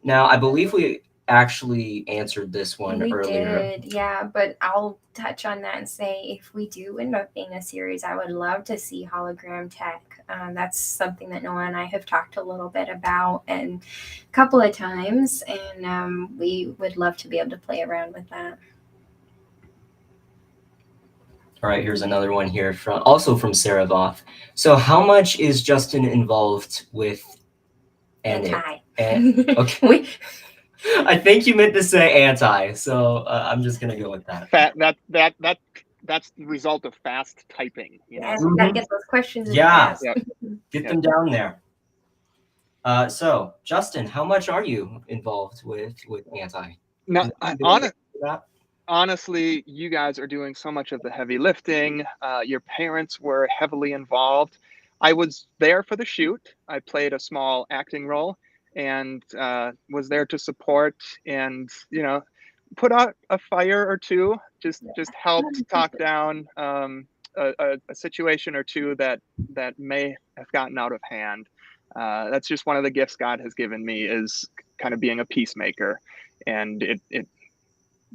Now, I believe we actually answered this one earlier. We did, yeah, but I'll touch on that and say if we do end up being a series, I would love to see hologram tech. That's something that Noah and I have talked a little bit about and a couple of times, and we would love to be able to play around with that. All right, here's another one here also from Sarah Voth. So how much is Justin involved with anti? Okay. I think you meant to say anti, so I'm just gonna go with that. That's the result of fast typing. You know? We gotta get those questions. Get them down there. So Justin, how much are you involved with anti? No, honestly, you guys are doing so much of the heavy lifting. Your parents were heavily involved. I was there for the shoot. I played a small acting role and was there to support and, put out a fire or two, just helped talk down a situation or two that may have gotten out of hand. That's just one of the gifts God has given me, is kind of being a peacemaker. And it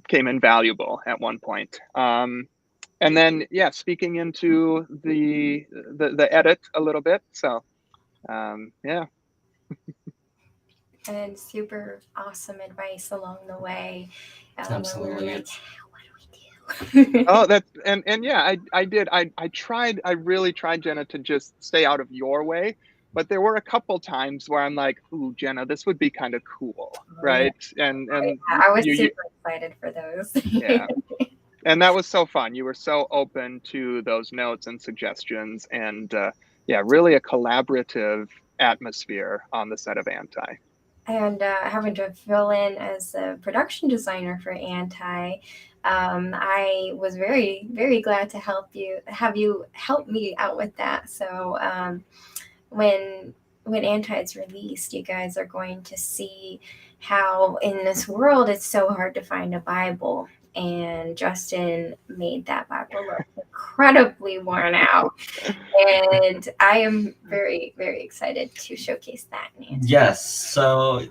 came invaluable at one point. And then, speaking into the edit a little bit. So, yeah. And super awesome advice along the way. Absolutely. Like, what do we do? Oh, I did. I really tried, Jenna, to just stay out of your way. But there were a couple times where I'm like, ooh, Jenna, this would be kind of cool, right? And I was super excited for those. Yeah. And that was so fun. You were so open to those notes and suggestions, and really a collaborative atmosphere on the set of Anti. And having to fill in as a production designer for Anti, I was very, very glad to have you help me out with that. So when when Anti is released, you guys are going to see how in this world it's so hard to find a Bible. And Justin made that Bible look incredibly worn out. And I am very, very excited to showcase that in Anti. Yes. So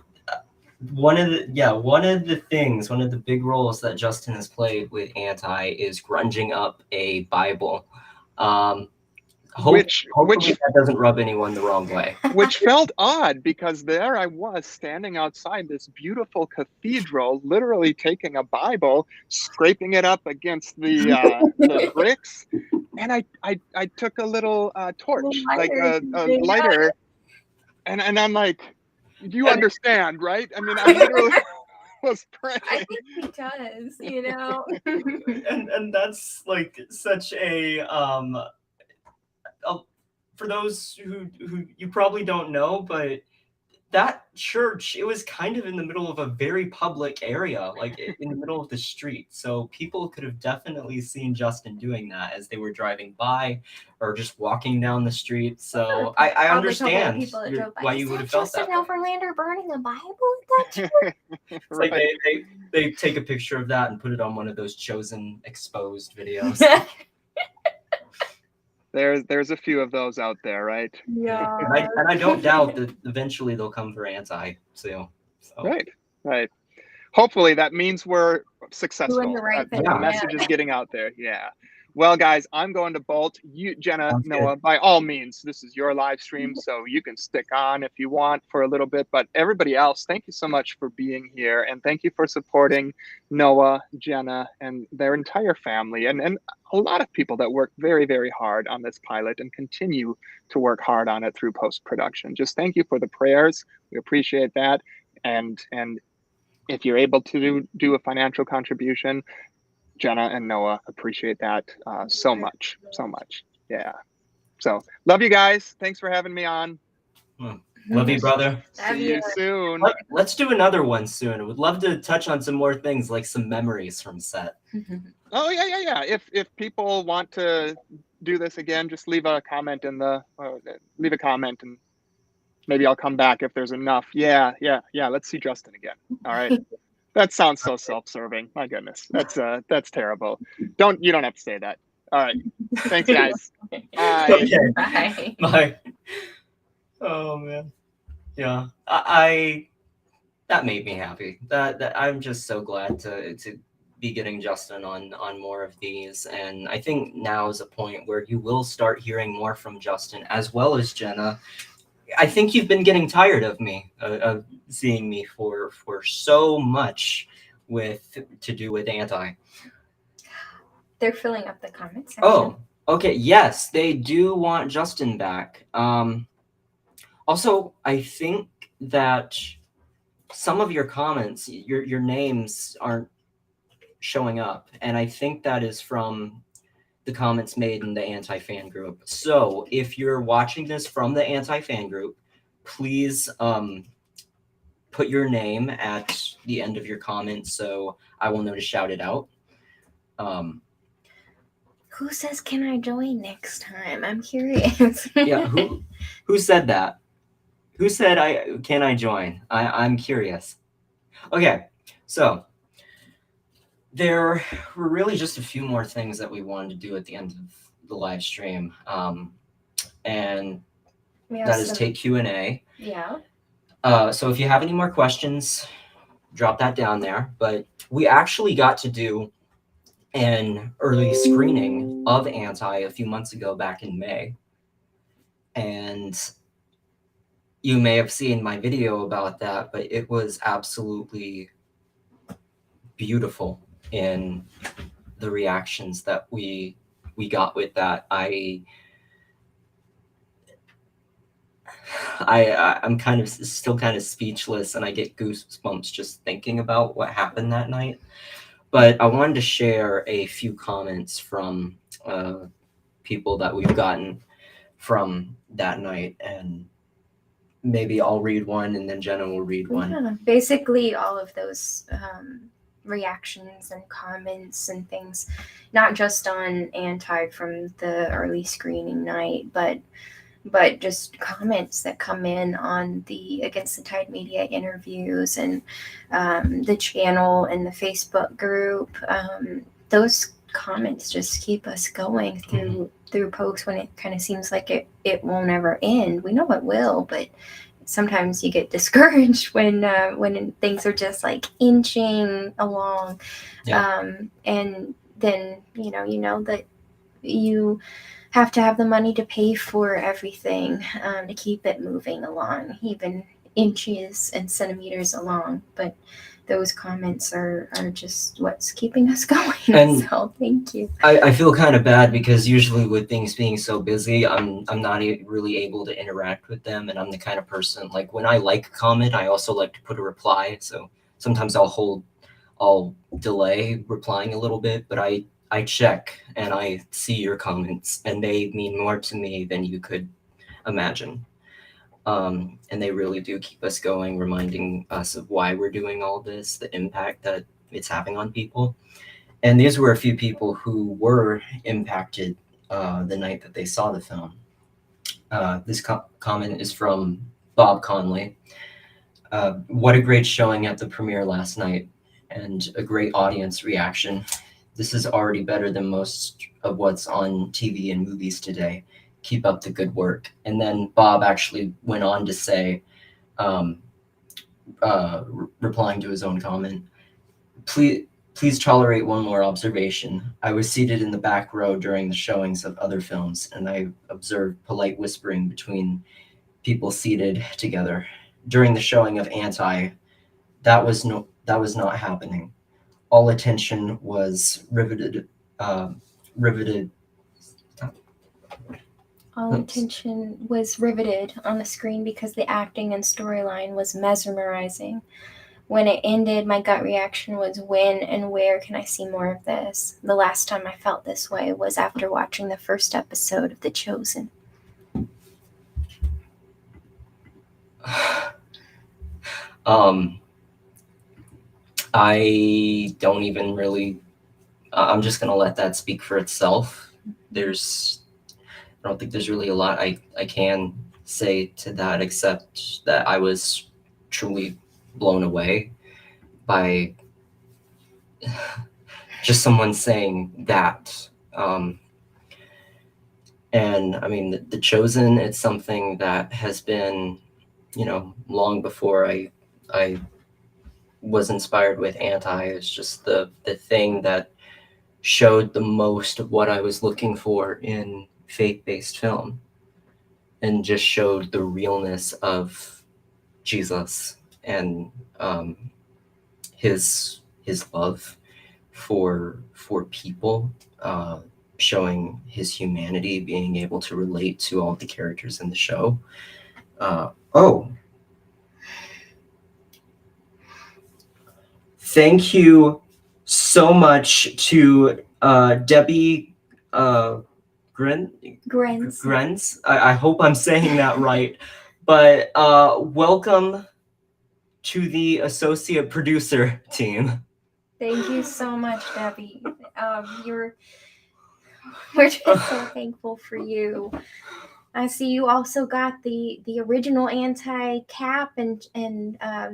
one of the big roles that Justin has played with Anti is grunging up a Bible. Hopefully that doesn't rub anyone the wrong way. Which felt odd because there I was standing outside this beautiful cathedral, literally taking a Bible, scraping it up against the bricks, and I took a little torch, like a lighter, and I'm like, you understand, right? I mean, I literally was praying. I think he does, you know. and that's like such a for those who you probably don't know, but that church, it was kind of in the middle of a very public area, like in the middle of the street. So people could have definitely seen Justin doing that as they were driving by or just walking down the street. So I understand why you would have felt that. Justin Overlander burning a Bible at that church? It's like they take a picture of that and put it on one of those Chosen exposed videos. There's a few of those out there, right? Yeah. And I don't doubt that eventually they'll come for Anti. So. Right. Hopefully that means we're successful. Doing the right thing. The message is getting out there. Yeah. Well, guys, I'm going to bolt. You, Jenna, Noah, by all means, this is your live stream, so you can stick on if you want for a little bit. But everybody else, thank you so much for being here, and thank you for supporting Noah, Jenna, and their entire family, and a lot of people that work very, very hard on this pilot and continue to work hard on it through post-production. Just thank you for the prayers. We appreciate that. And if you're able to do a financial contribution, Jenna and Noah appreciate that so much. Yeah. So love you guys. Thanks for having me on. Love you, brother. See you soon. Let's do another one soon. I would love to touch on some more things, like some memories from set. Oh yeah. If people want to do this again, just leave a comment and maybe I'll come back if there's enough. Yeah. Let's see Justin again. All right. That sounds so self-serving. My goodness. That's terrible. You don't have to say that. All right. Thanks, guys. Bye. Okay. Bye. Oh man. Yeah. I that made me happy. That I'm just so glad to be getting Justin on more of these. And I think now is a point where you will start hearing more from Justin as well as Jenna. I think you've been getting tired of me, of seeing me for so much to do with Anti. They're filling up the comments section. Oh, okay. Yes, they do want Justin back. Also, I think that some of your comments, your names aren't showing up, and I think that is from the comments made in the Anti-fan group. So if you're watching this from the Anti-fan group, please put your name at the end of your comment so I will know to shout it out. Who says, can I join next time? I'm curious. Yeah, who said that? Who said can I join? I'm curious. Okay, so there were really just a few more things that we wanted to do at the end of the live stream. And that is take Q&A. Yeah. So if you have any more questions, drop that down there. But we actually got to do an early screening of Anti a few months ago back in May. And you may have seen my video about that, but it was absolutely beautiful in the reactions that we got with that. I'm still kind of speechless, and I get goosebumps just thinking about what happened that night. But I wanted to share a few comments from people that we've gotten from that night, and maybe I'll read one and then Jenna will read one. Yeah, basically all of those reactions and comments and things, not just on Anti from the early screening night, but but just comments that come in on the Against the Tide Media interviews and the channel and the Facebook group. Those comments just keep us going through posts when it kind of seems like it won't ever end. We know it will, but sometimes you get discouraged when things are just like inching along. And then you know that you have to have the money to pay for everything to keep it moving along, even inches and centimeters along. But those comments are just what's keeping us going. And so thank you. I feel kind of bad because usually with things being so busy, I'm not really able to interact with them, and I'm the kind of person, like, when I like a comment, I also like to put a reply. So sometimes I'll delay replying a little bit, but I check and I see your comments, and they mean more to me than you could imagine. And they really do keep us going, reminding us of why we're doing all this, the impact that it's having on people. And these were a few people who were impacted the night that they saw the film. This comment is from Bob Conley. What a great showing at the premiere last night, and a great audience reaction. This is already better than most of what's on TV and movies today. Keep up the good work. And then Bob actually went on to say, replying to his own comment, please tolerate one more observation. I was seated in the back row during the showings of other films, and I observed polite whispering between people seated together. During the showing of Anti, that was not happening. All attention was riveted. All attention was riveted on the screen because the acting and storyline was mesmerizing. When it ended, my gut reaction was, when and where can I see more of this? The last time I felt this way was after watching the first episode of The Chosen. I don't even really, I'm just going to let that speak for itself. I don't think there's really a lot I can say to that, except that I was truly blown away by just someone saying that. And I mean, The Chosen, it's something that has been, long before I was inspired with Anti. It's just the thing that showed the most of what I was looking for in faith-based film, and just showed the realness of Jesus and his love for people, showing his humanity, being able to relate to all the characters in the show. Thank you so much to Debbie Grenz. I hope I'm saying that right. But welcome to the associate producer team. Thank you so much, Debbie. We're just so thankful for you. I see you also got the original Anti cap and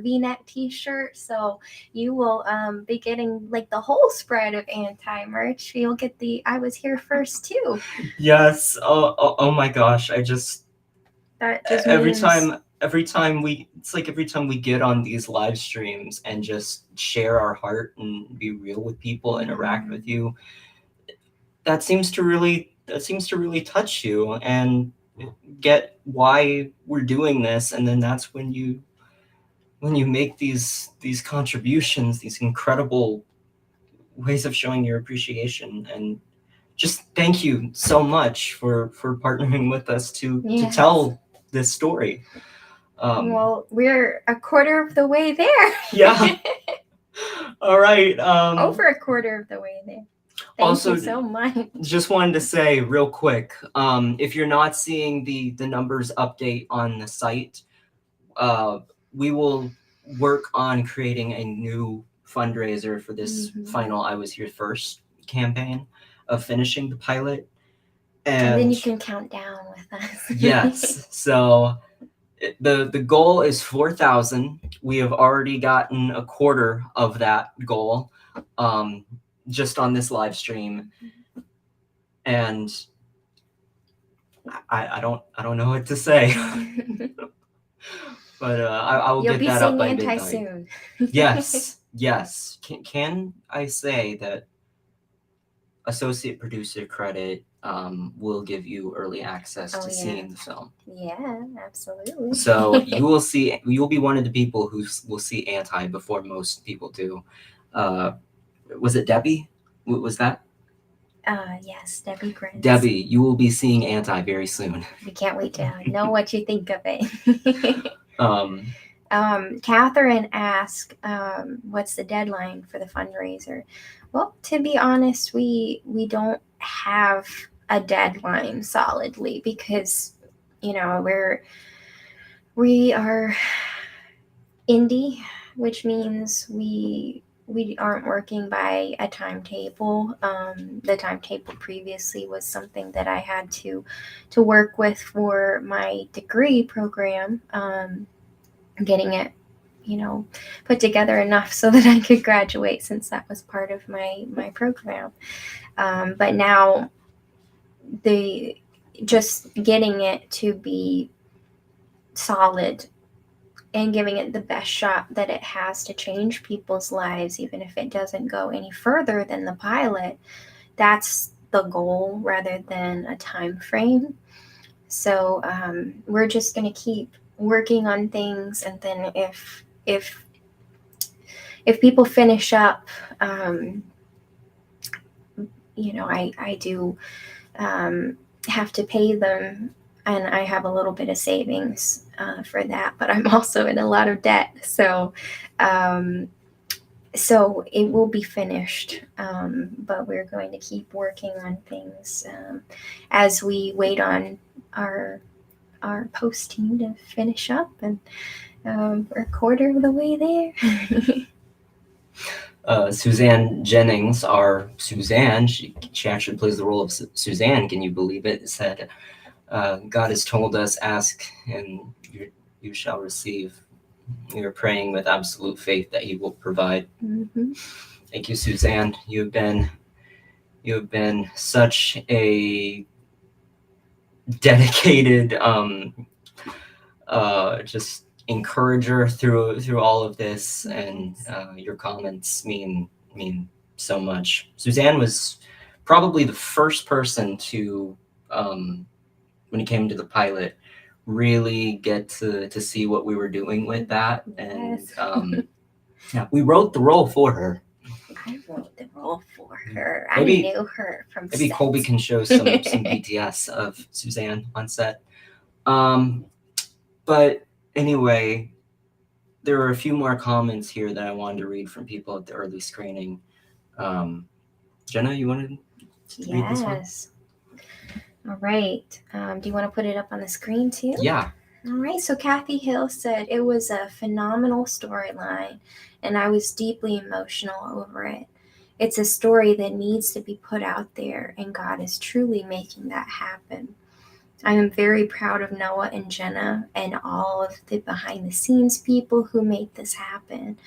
V-neck t-shirt, so you will be getting like the whole spread of Anti merch. You'll get the I Was Here First too. Yes. Oh my gosh. Every time we get on these live streams and just share our heart and be real with people, interact with you, that seems to really touch you and get why we're doing this. And then that's when you make these contributions, these incredible ways of showing your appreciation. And just thank you so much for partnering with us to tell this story. Well, we're a quarter of the way there. Yeah. All right. Over a quarter of the way there. Thank you so much. Just wanted to say real quick, if you're not seeing the numbers update on the site, we will work on creating a new fundraiser for this final I Was Here First campaign of finishing the pilot. And then you can count down with us. Yes. So the goal is 4,000. We have already gotten a quarter of that goal just on this live stream. And I don't know what to say. But I will You'll get that up by You'll be midnight. seeing Anti soon. Yes. Can I say that associate producer credit will give you early access to seeing the film? Yeah, absolutely. So you will be one of the people who will see Anti before most people do. Was it Debbie? Was that? Yes, Debbie Grant. Debbie, you will be seeing Anti very soon. We can't wait to know what you think of it. Catherine asked, what's the deadline for the fundraiser? Well, to be honest, we don't have a deadline solidly because, you know, we are indie, which means we aren't working by a timetable. The timetable previously was something that I had to work with for my degree program, getting it, you know, put together enough so that I could graduate, since that was part of my program. But now just getting it to be solid and giving it the best shot that it has to change people's lives, even if it doesn't go any further than the pilot, that's the goal rather than a time frame. So we're just going to keep working on things, and then if people finish up, you know, I do have to pay them, and I have a little bit of savings for that, but I'm also in a lot of debt. So so it will be finished, but we're going to keep working on things as we wait on our post team to finish up, and we're a quarter of the way there. Suzanne Jennings, our Suzanne, she actually plays the role of Suzanne. Can you believe it? Said, God has told us, ask and you shall receive. We are praying with absolute faith that he will provide. Mm-hmm. Thank you, Suzanne. You have been such a dedicated just encourager through all of this, and your comments mean so much. Suzanne was probably the first person to when it came to the pilot really get to see what we were doing with that. And yeah, we wrote the role for her. I wrote the role for her. Maybe, I knew her from maybe set. Colby can show some BTS of Suzanne on set. But anyway, there are a few more comments here that I wanted to read from people at the early screening. Jenna, you wanted to read this one? Yes. All right. Do you want to put it up on the screen too? Yeah. All right. So Kathy Hill said it was a phenomenal storyline, and I was deeply emotional over it. It's a story that needs to be put out there, and God is truly making that happen. I am very proud of Noah and Jenna and all of the behind-the-scenes people who made this happen.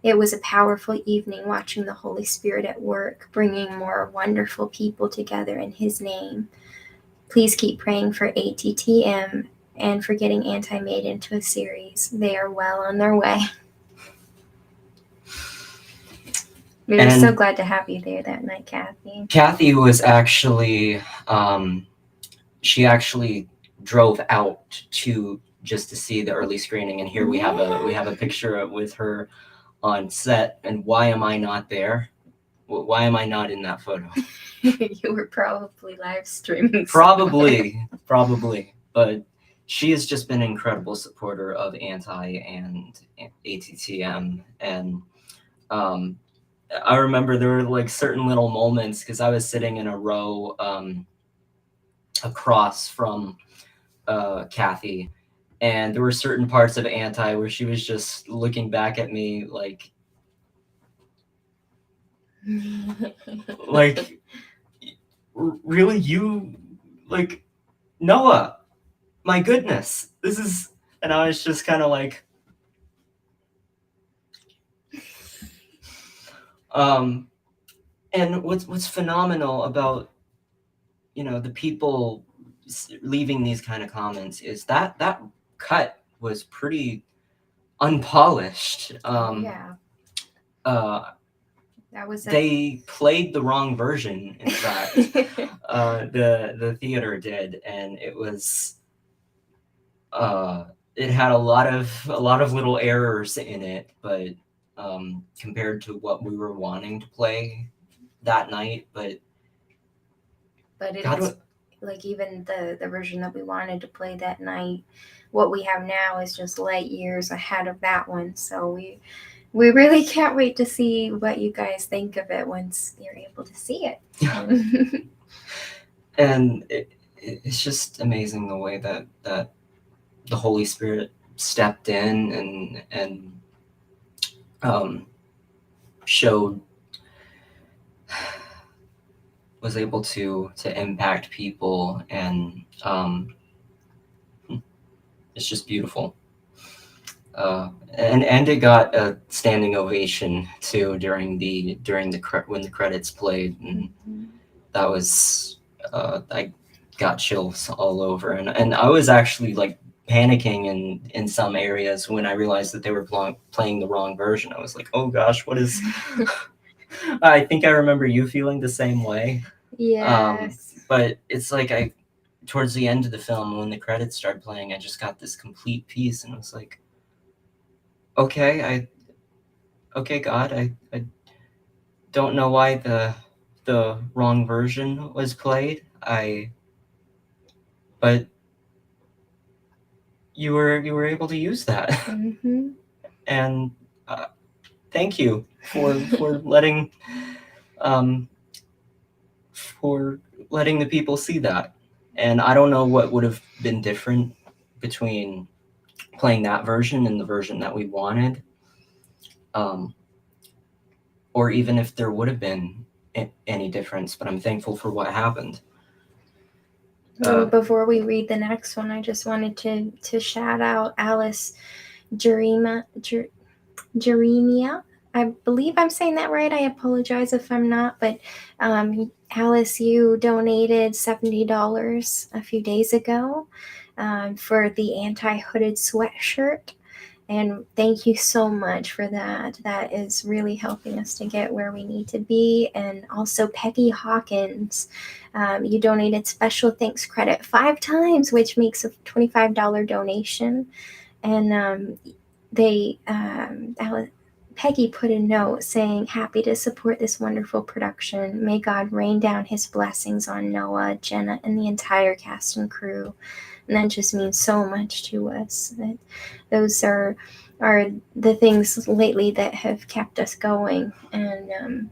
It was a powerful evening watching the Holy Spirit at work, bringing more wonderful people together in His name. Please keep praying for ATTM and for getting Anti made into a series. They are well on their way. We were so glad to have you there that night, Kathy. Kathy was actually, she actually drove out to just to see the early screening, and here we have a picture with her on set. And why am I not there? Why am I not in that photo? You were probably live streaming. Probably. But she has just been an incredible supporter of Anti and ATTM. And I remember there were like certain little moments, because I was sitting in a row across from Kathy, and there were certain parts of Anti where she was just looking back at me like really, you like, Noah, my goodness, this is, and I was just kind of like, and what's phenomenal about, you know, the people leaving these kind of comments is that that cut was pretty unpolished. Yeah. That was They played the wrong version, in fact. The theater did, and it was it had a lot of little errors in it, but compared to what we were wanting to play that night, but it's like even the version that we wanted to play that night, what we have now is just light years ahead of that one. So we really can't wait to see what you guys think of it once you're able to see it. And it's just amazing the way that the Holy Spirit stepped in and showed, was able to impact people, and it's just beautiful. And it got a standing ovation too when the credits played, and that was I got chills all over, and I was actually like panicking in some areas when I realized that they were playing the wrong version. I was like, oh gosh, what is I think I remember you feeling the same way. Yes. But it's like towards the end of the film, when the credits started playing, I just got this complete peace, and I was like, okay, God, I don't know why the wrong version was played. But you were able to use that. Mm-hmm. And thank you for letting the people see that. And I don't know what would have been different between playing that version and the version that we wanted, or even if there would have been any difference, but I'm thankful for what happened. Before we read the next one, I just wanted to shout out Alice Jeremia. I believe I'm saying that right. I apologize if I'm not, but Alice, you donated $70 a few days ago for the anti-hooded sweatshirt. And thank you so much for that. That is really helping us to get where we need to be. And also Peggy Hawkins, you donated special thanks credit 5 times, which makes a $25 donation. And Peggy put a note saying, happy to support this wonderful production. May God rain down his blessings on Noah, Jenna, and the entire cast and crew. And that just means so much to us. Those are the things lately that have kept us going. And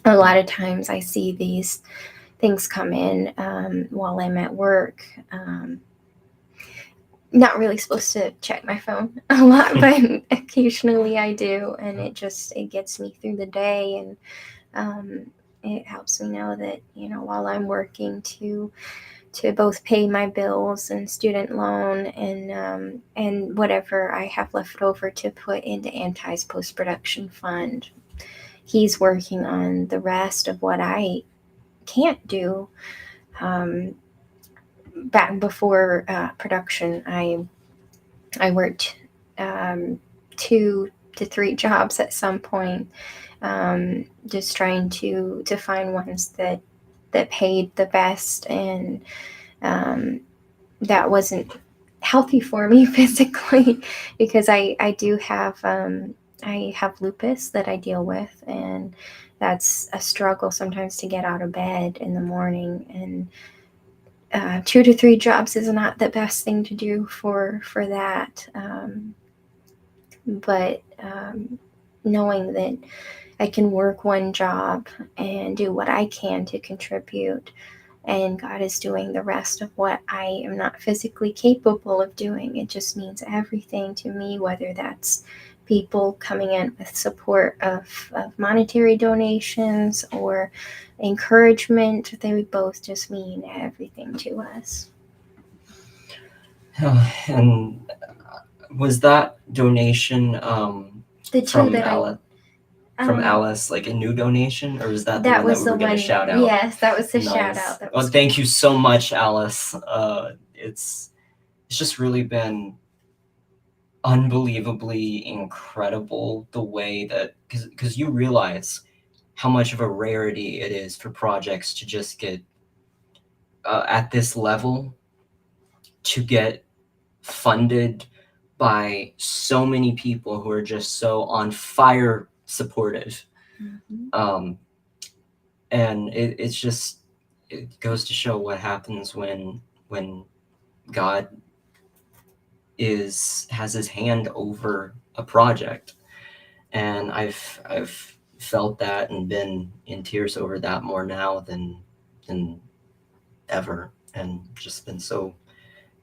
a lot of times I see these things come in while I'm at work. Not really supposed to check my phone a lot, but occasionally I do, and it gets me through the day, and it helps me know that, you know, while I'm working to both pay my bills and student loan and whatever I have left over to put into Anti's post-production fund, he's working on the rest of what I can't do. Back before production, I worked 2 to 3 jobs at some point, just trying to find ones that paid the best, and that wasn't healthy for me physically, because I do have I have lupus that I deal with, and that's a struggle sometimes to get out of bed in the morning, and 2 to 3 jobs is not the best thing to do for that. But knowing that I can work one job and do what I can to contribute, and God is doing the rest of what I am not physically capable of doing, it just means everything to me, whether that's people coming in with support of monetary donations or encouragement. They both just mean everything to us. And was that donation The two from that Alice? From Alice, like a new donation, or was that the that one was that we the were going to one, shout out? yes, that was the Nice. shout out. That Well, was thank you so much, Alice. It's just really been unbelievably incredible the way that, because you realize how much of a rarity it is for projects to just get at this level, to get funded by so many people who are just so on fire supportive. And it's just, it goes to show what happens when God has his hand over a project. And I've felt that and been in tears over that more now than ever, and just been so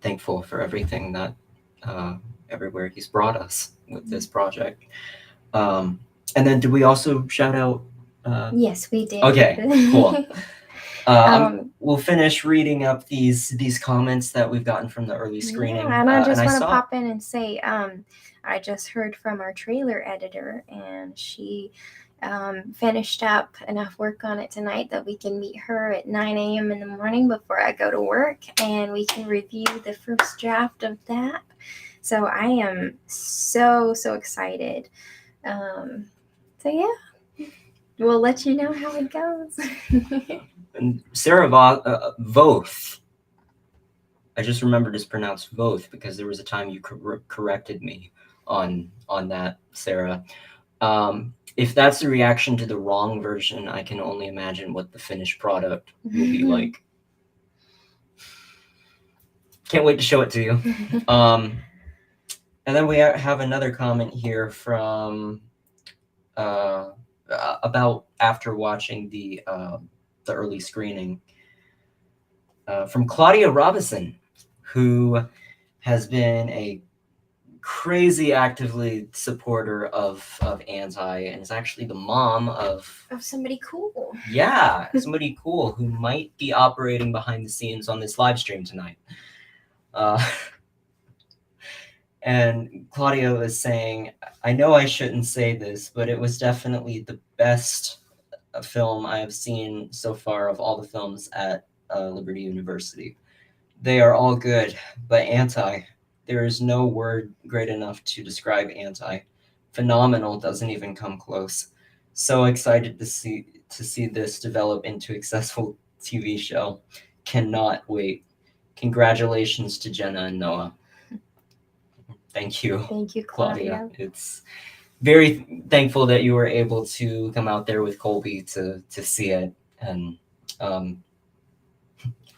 thankful for everything that everywhere he's brought us with this project. And then did we also shout out yes, we did. Okay, cool. We'll finish reading up these comments that we've gotten from the early screening. Yeah, and I just want to saw pop in and say, I just heard from our trailer editor, and she finished up enough work on it tonight that we can meet her at 9 a.m. in the morning before I go to work, and we can review the first draft of that. So I am so excited. So yeah, we'll let you know how it goes. And Sarah Voth. I just remembered it's pronounced Voth because there was a time you corrected me on that, Sarah. If that's the reaction to the wrong version, I can only imagine what the finished product will be like. Can't wait to show it to you. And then we have another comment here from about after watching the early screening from Claudia Robinson, who has been a crazy actively supporter of Anti, and is actually the mom of somebody cool. Yeah, somebody cool who might be operating behind the scenes on this live stream tonight. And Claudia was saying, I know I shouldn't say this, but it was definitely the best film I have seen so far of all the films at Liberty University. They are all good, but Anti, there is no word great enough to describe Anti. Phenomenal doesn't even come close. So excited to see this develop into a successful TV show. Cannot wait. Congratulations to Jenna and Noah. Thank you. Thank you, Claudia. It's very thankful that you were able to come out there with Colby to see it. And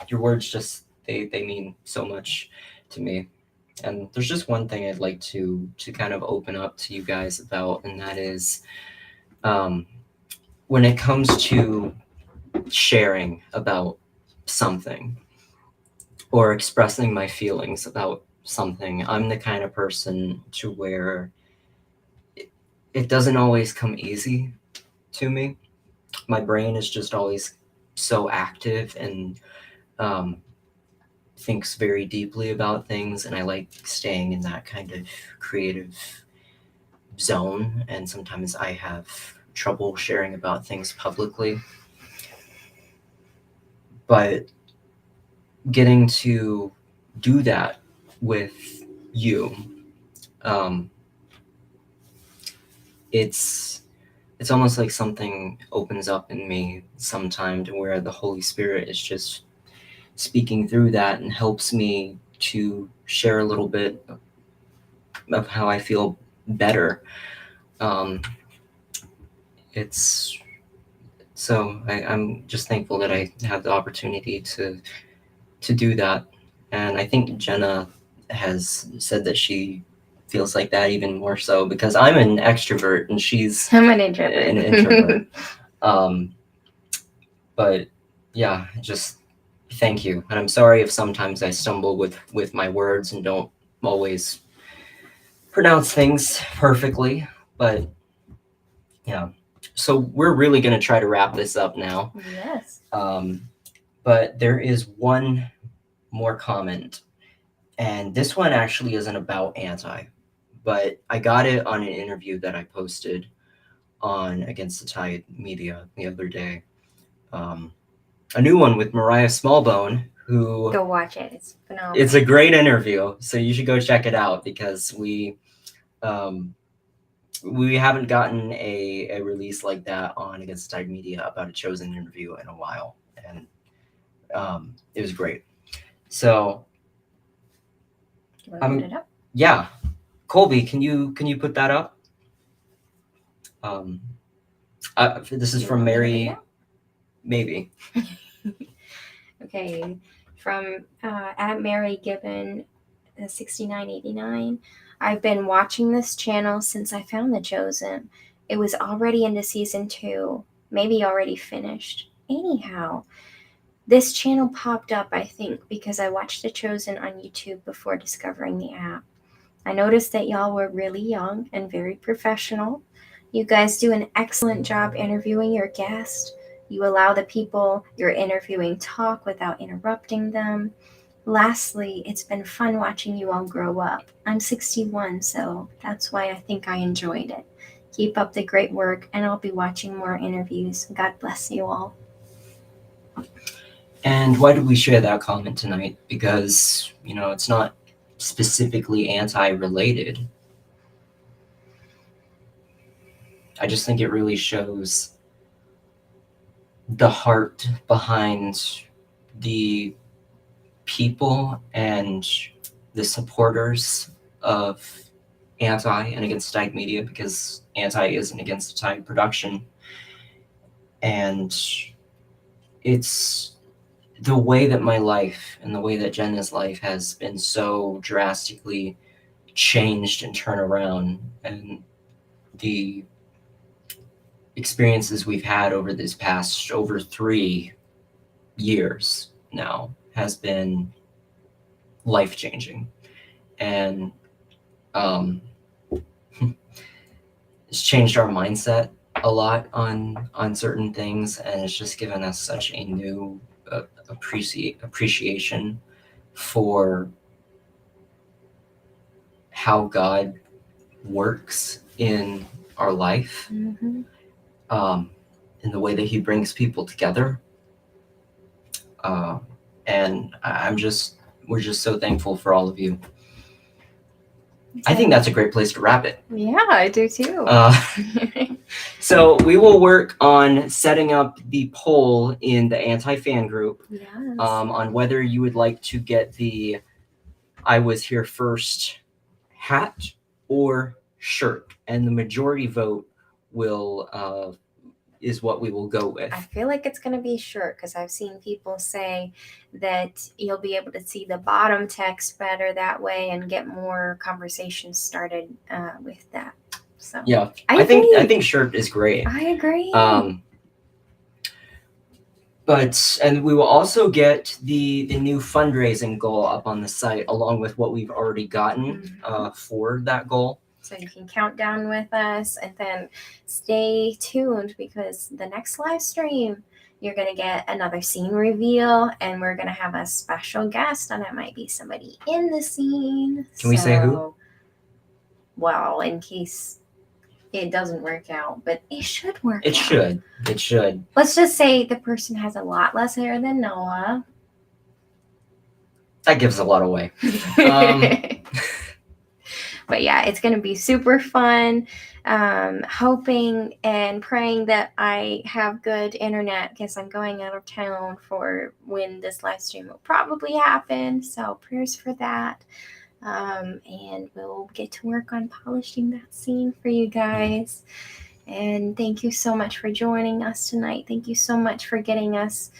your words just, they mean so much to me. And there's just one thing I'd like to kind of open up to you guys about, and that is when it comes to sharing about something or expressing my feelings about something, I'm the kind of person to where it doesn't always come easy to me. My brain is just always so active and thinks very deeply about things, and I like staying in that kind of creative zone, and sometimes I have trouble sharing about things publicly. But getting to do that with you, it's almost like something opens up in me sometime to where the Holy Spirit is just speaking through that and helps me to share a little bit of how I feel better. I'm just thankful that I have the opportunity to do that. And I think Jenna has said that she feels like that even more so, because I'm an extrovert and she's I'm an introvert. But yeah, just thank you. And I'm sorry if sometimes I stumble with my words and don't always pronounce things perfectly, but yeah. So we're really going to try to wrap this up now. Yes. But there is one more comment, and this one actually isn't about anti, but I got it on an interview that I posted on Against the Tide Media the other day. A new one with Mariah Smallbone, who... Go watch it. It's phenomenal. It's a great interview, so you should go check it out, because we haven't gotten a release like that on Against the Tide Media about a chosen interview in a while, and it was great. So, You want to put it up? yeah, Colby, can you put that up? This is from Mary. Maybe. Okay, from at Mary Gibbon 6989. I've been watching this channel since I found The Chosen. It was already into season 2, maybe already finished. Anyhow, this channel popped up, I think, because I watched The Chosen on YouTube before discovering the app. I noticed that y'all were really young and very professional. You guys do an excellent job interviewing your guests. You allow the people you're interviewing talk without interrupting them. Lastly, it's been fun watching you all grow up. I'm 61, so that's why I think I enjoyed it. Keep up the great work, and I'll be watching more interviews. God bless you all. And why did we share that comment tonight? Because, it's not specifically anti-related. I just think it really shows the heart behind the people and the supporters of Anti and Against the Tide Media, because Anti is an Against the Tide production. And it's the way that my life and the way that Jenna's life has been so drastically changed and turned around, and the experiences we've had over this past over 3 years now has been life-changing, and it's changed our mindset a lot on certain things, and it's just given us such a new appreciation for how God works in our life, in the way that he brings people together. And we're just so thankful for all of you. I think that's a great place to wrap it. Yeah, I do too. So we will work on setting up the poll in the anti-fan group, Yes. on whether you would like to get the I Was Here First hat or shirt, and the majority vote will is what we will go with. I feel like it's going to be short, because I've seen people say that you'll be able to see the bottom text better that way and get more conversations started with that. So yeah, I think shirt is great. I agree. And we will also get the new fundraising goal up on the site, along with what we've already gotten for that goal. So you can count down with us, and then stay tuned, because the next live stream, you're going to get another scene reveal, and we're going to have a special guest, and it might be somebody in the scene. Can we say who? Well, in case it doesn't work out, but it should work out. It should. Let's just say the person has a lot less hair than Noah. That gives a lot away. But yeah, it's going to be super fun. Hoping and praying that I have good internet, because I'm going out of town for when this live stream will probably happen. So prayers for that. And we'll get to work on polishing that scene for you guys. And thank you so much for joining us tonight. Thank you so much for getting us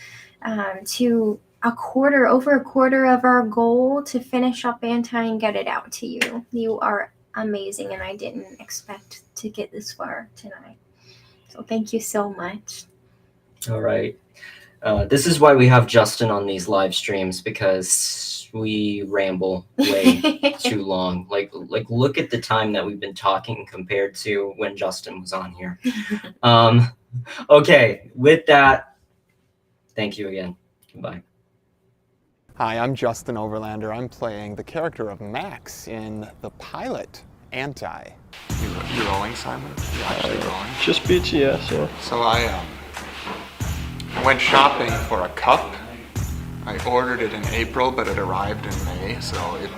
to over a quarter of our goal to finish up Anti and get it out to you. You are amazing, and I didn't expect to get this far tonight. So thank you so much. All right. This is why we have Justin on these live streams, because we ramble way too long. Like look at the time that we've been talking compared to when Justin was on here. Okay, with that, thank you again. Goodbye. Hi, I'm Justen Overlander. I'm playing the character of Max in the pilot, Anti. You rolling, Simon? You actually rolling? Just BTS, yeah. So I went shopping for a cup. I ordered it in April, but it arrived in May, so it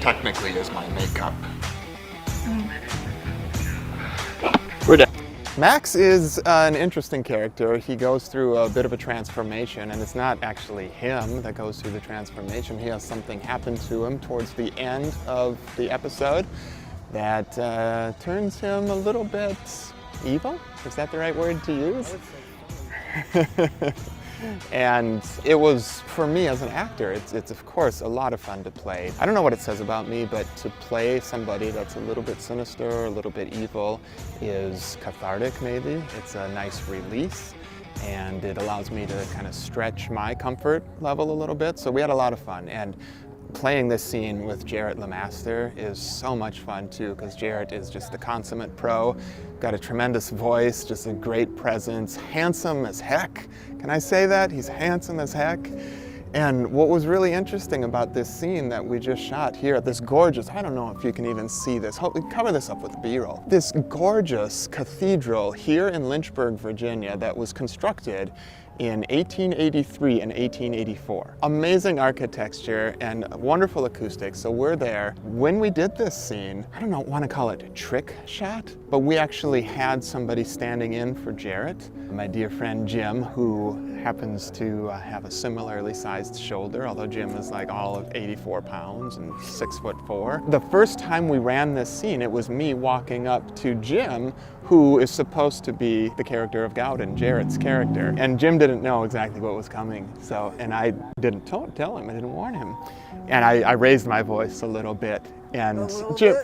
technically is my makeup. We're done. Max is an interesting character. He goes through a bit of a transformation, and it's not actually him that goes through the transformation. He has something happen to him towards the end of the episode that turns him a little bit evil. Is that the right word to use? And it was, for me as an actor, it's of course a lot of fun to play. I don't know what it says about me, but to play somebody that's a little bit sinister, a little bit evil is cathartic maybe. It's a nice release, and it allows me to kind of stretch my comfort level a little bit. So we had a lot of fun, and playing this scene with Jarrett LeMaster is so much fun too, because Jarrett is just the consummate pro, got a tremendous voice, just a great presence, handsome as heck. Can I say that? He's handsome as heck. And what was really interesting about this scene that we just shot here at this gorgeous, I don't know if you can even see this, cover this up with B-roll. This gorgeous cathedral here in Lynchburg, Virginia that was constructed in 1883 and 1884. Amazing architecture and wonderful acoustics, so we're there. When we did this scene, I don't want to call it a trick shot, but we actually had somebody standing in for Jarrett, my dear friend Jim, who happens to have a similarly sized shoulder, although Jim is like all of 84 pounds and 6'4". The first time we ran this scene, it was me walking up to Jim, who is supposed to be the character of Gowden, Jarrett's character. And Jim didn't know exactly what was coming, and I didn't tell him, I didn't warn him. And I raised my voice a little bit, and Jim,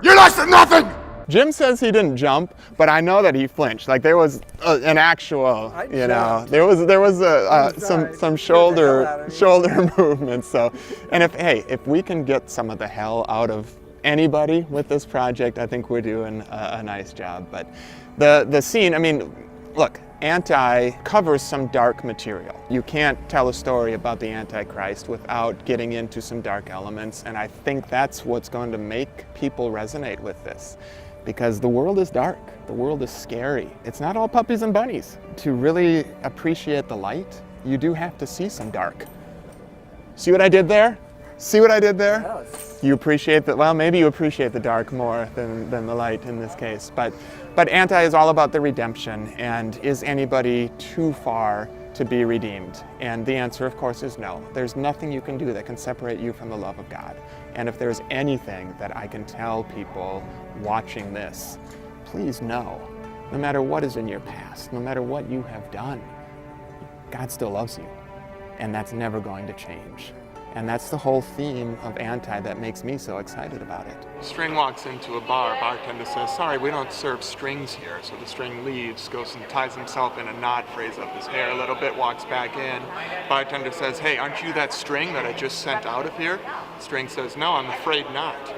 You less than nothing! Jim says he didn't jump, but I know that he flinched. Like there was an actual, there was some shoulder movements. So, and if we can get some of the hell out of anybody with this project, I think we're doing a nice job. But the scene, I mean, look, Anti covers some dark material. You can't tell a story about the Antichrist without getting into some dark elements, and I think that's what's going to make people resonate with this. Because the world is dark, the world is scary. It's not all puppies and bunnies. To really appreciate the light, you do have to see some dark. See what I did there? See what I did there? Yes. You appreciate that, well, maybe you appreciate the dark more than the light in this case. But Anti is all about the redemption, and is anybody too far to be redeemed? And the answer, of course, is no. There's nothing you can do that can separate you from the love of God. And if there's anything that I can tell people watching this, please know, no matter what is in your past, no matter what you have done, God still loves you. And that's never going to change. And that's the whole theme of Anti that makes me so excited about it. String walks into a bar. Bartender says, sorry, we don't serve strings here. So the string leaves, goes and ties himself in a knot, frays up his hair a little bit, walks back in. Bartender says, hey, aren't you that string that I just sent out of here? String says, no, I'm afraid not.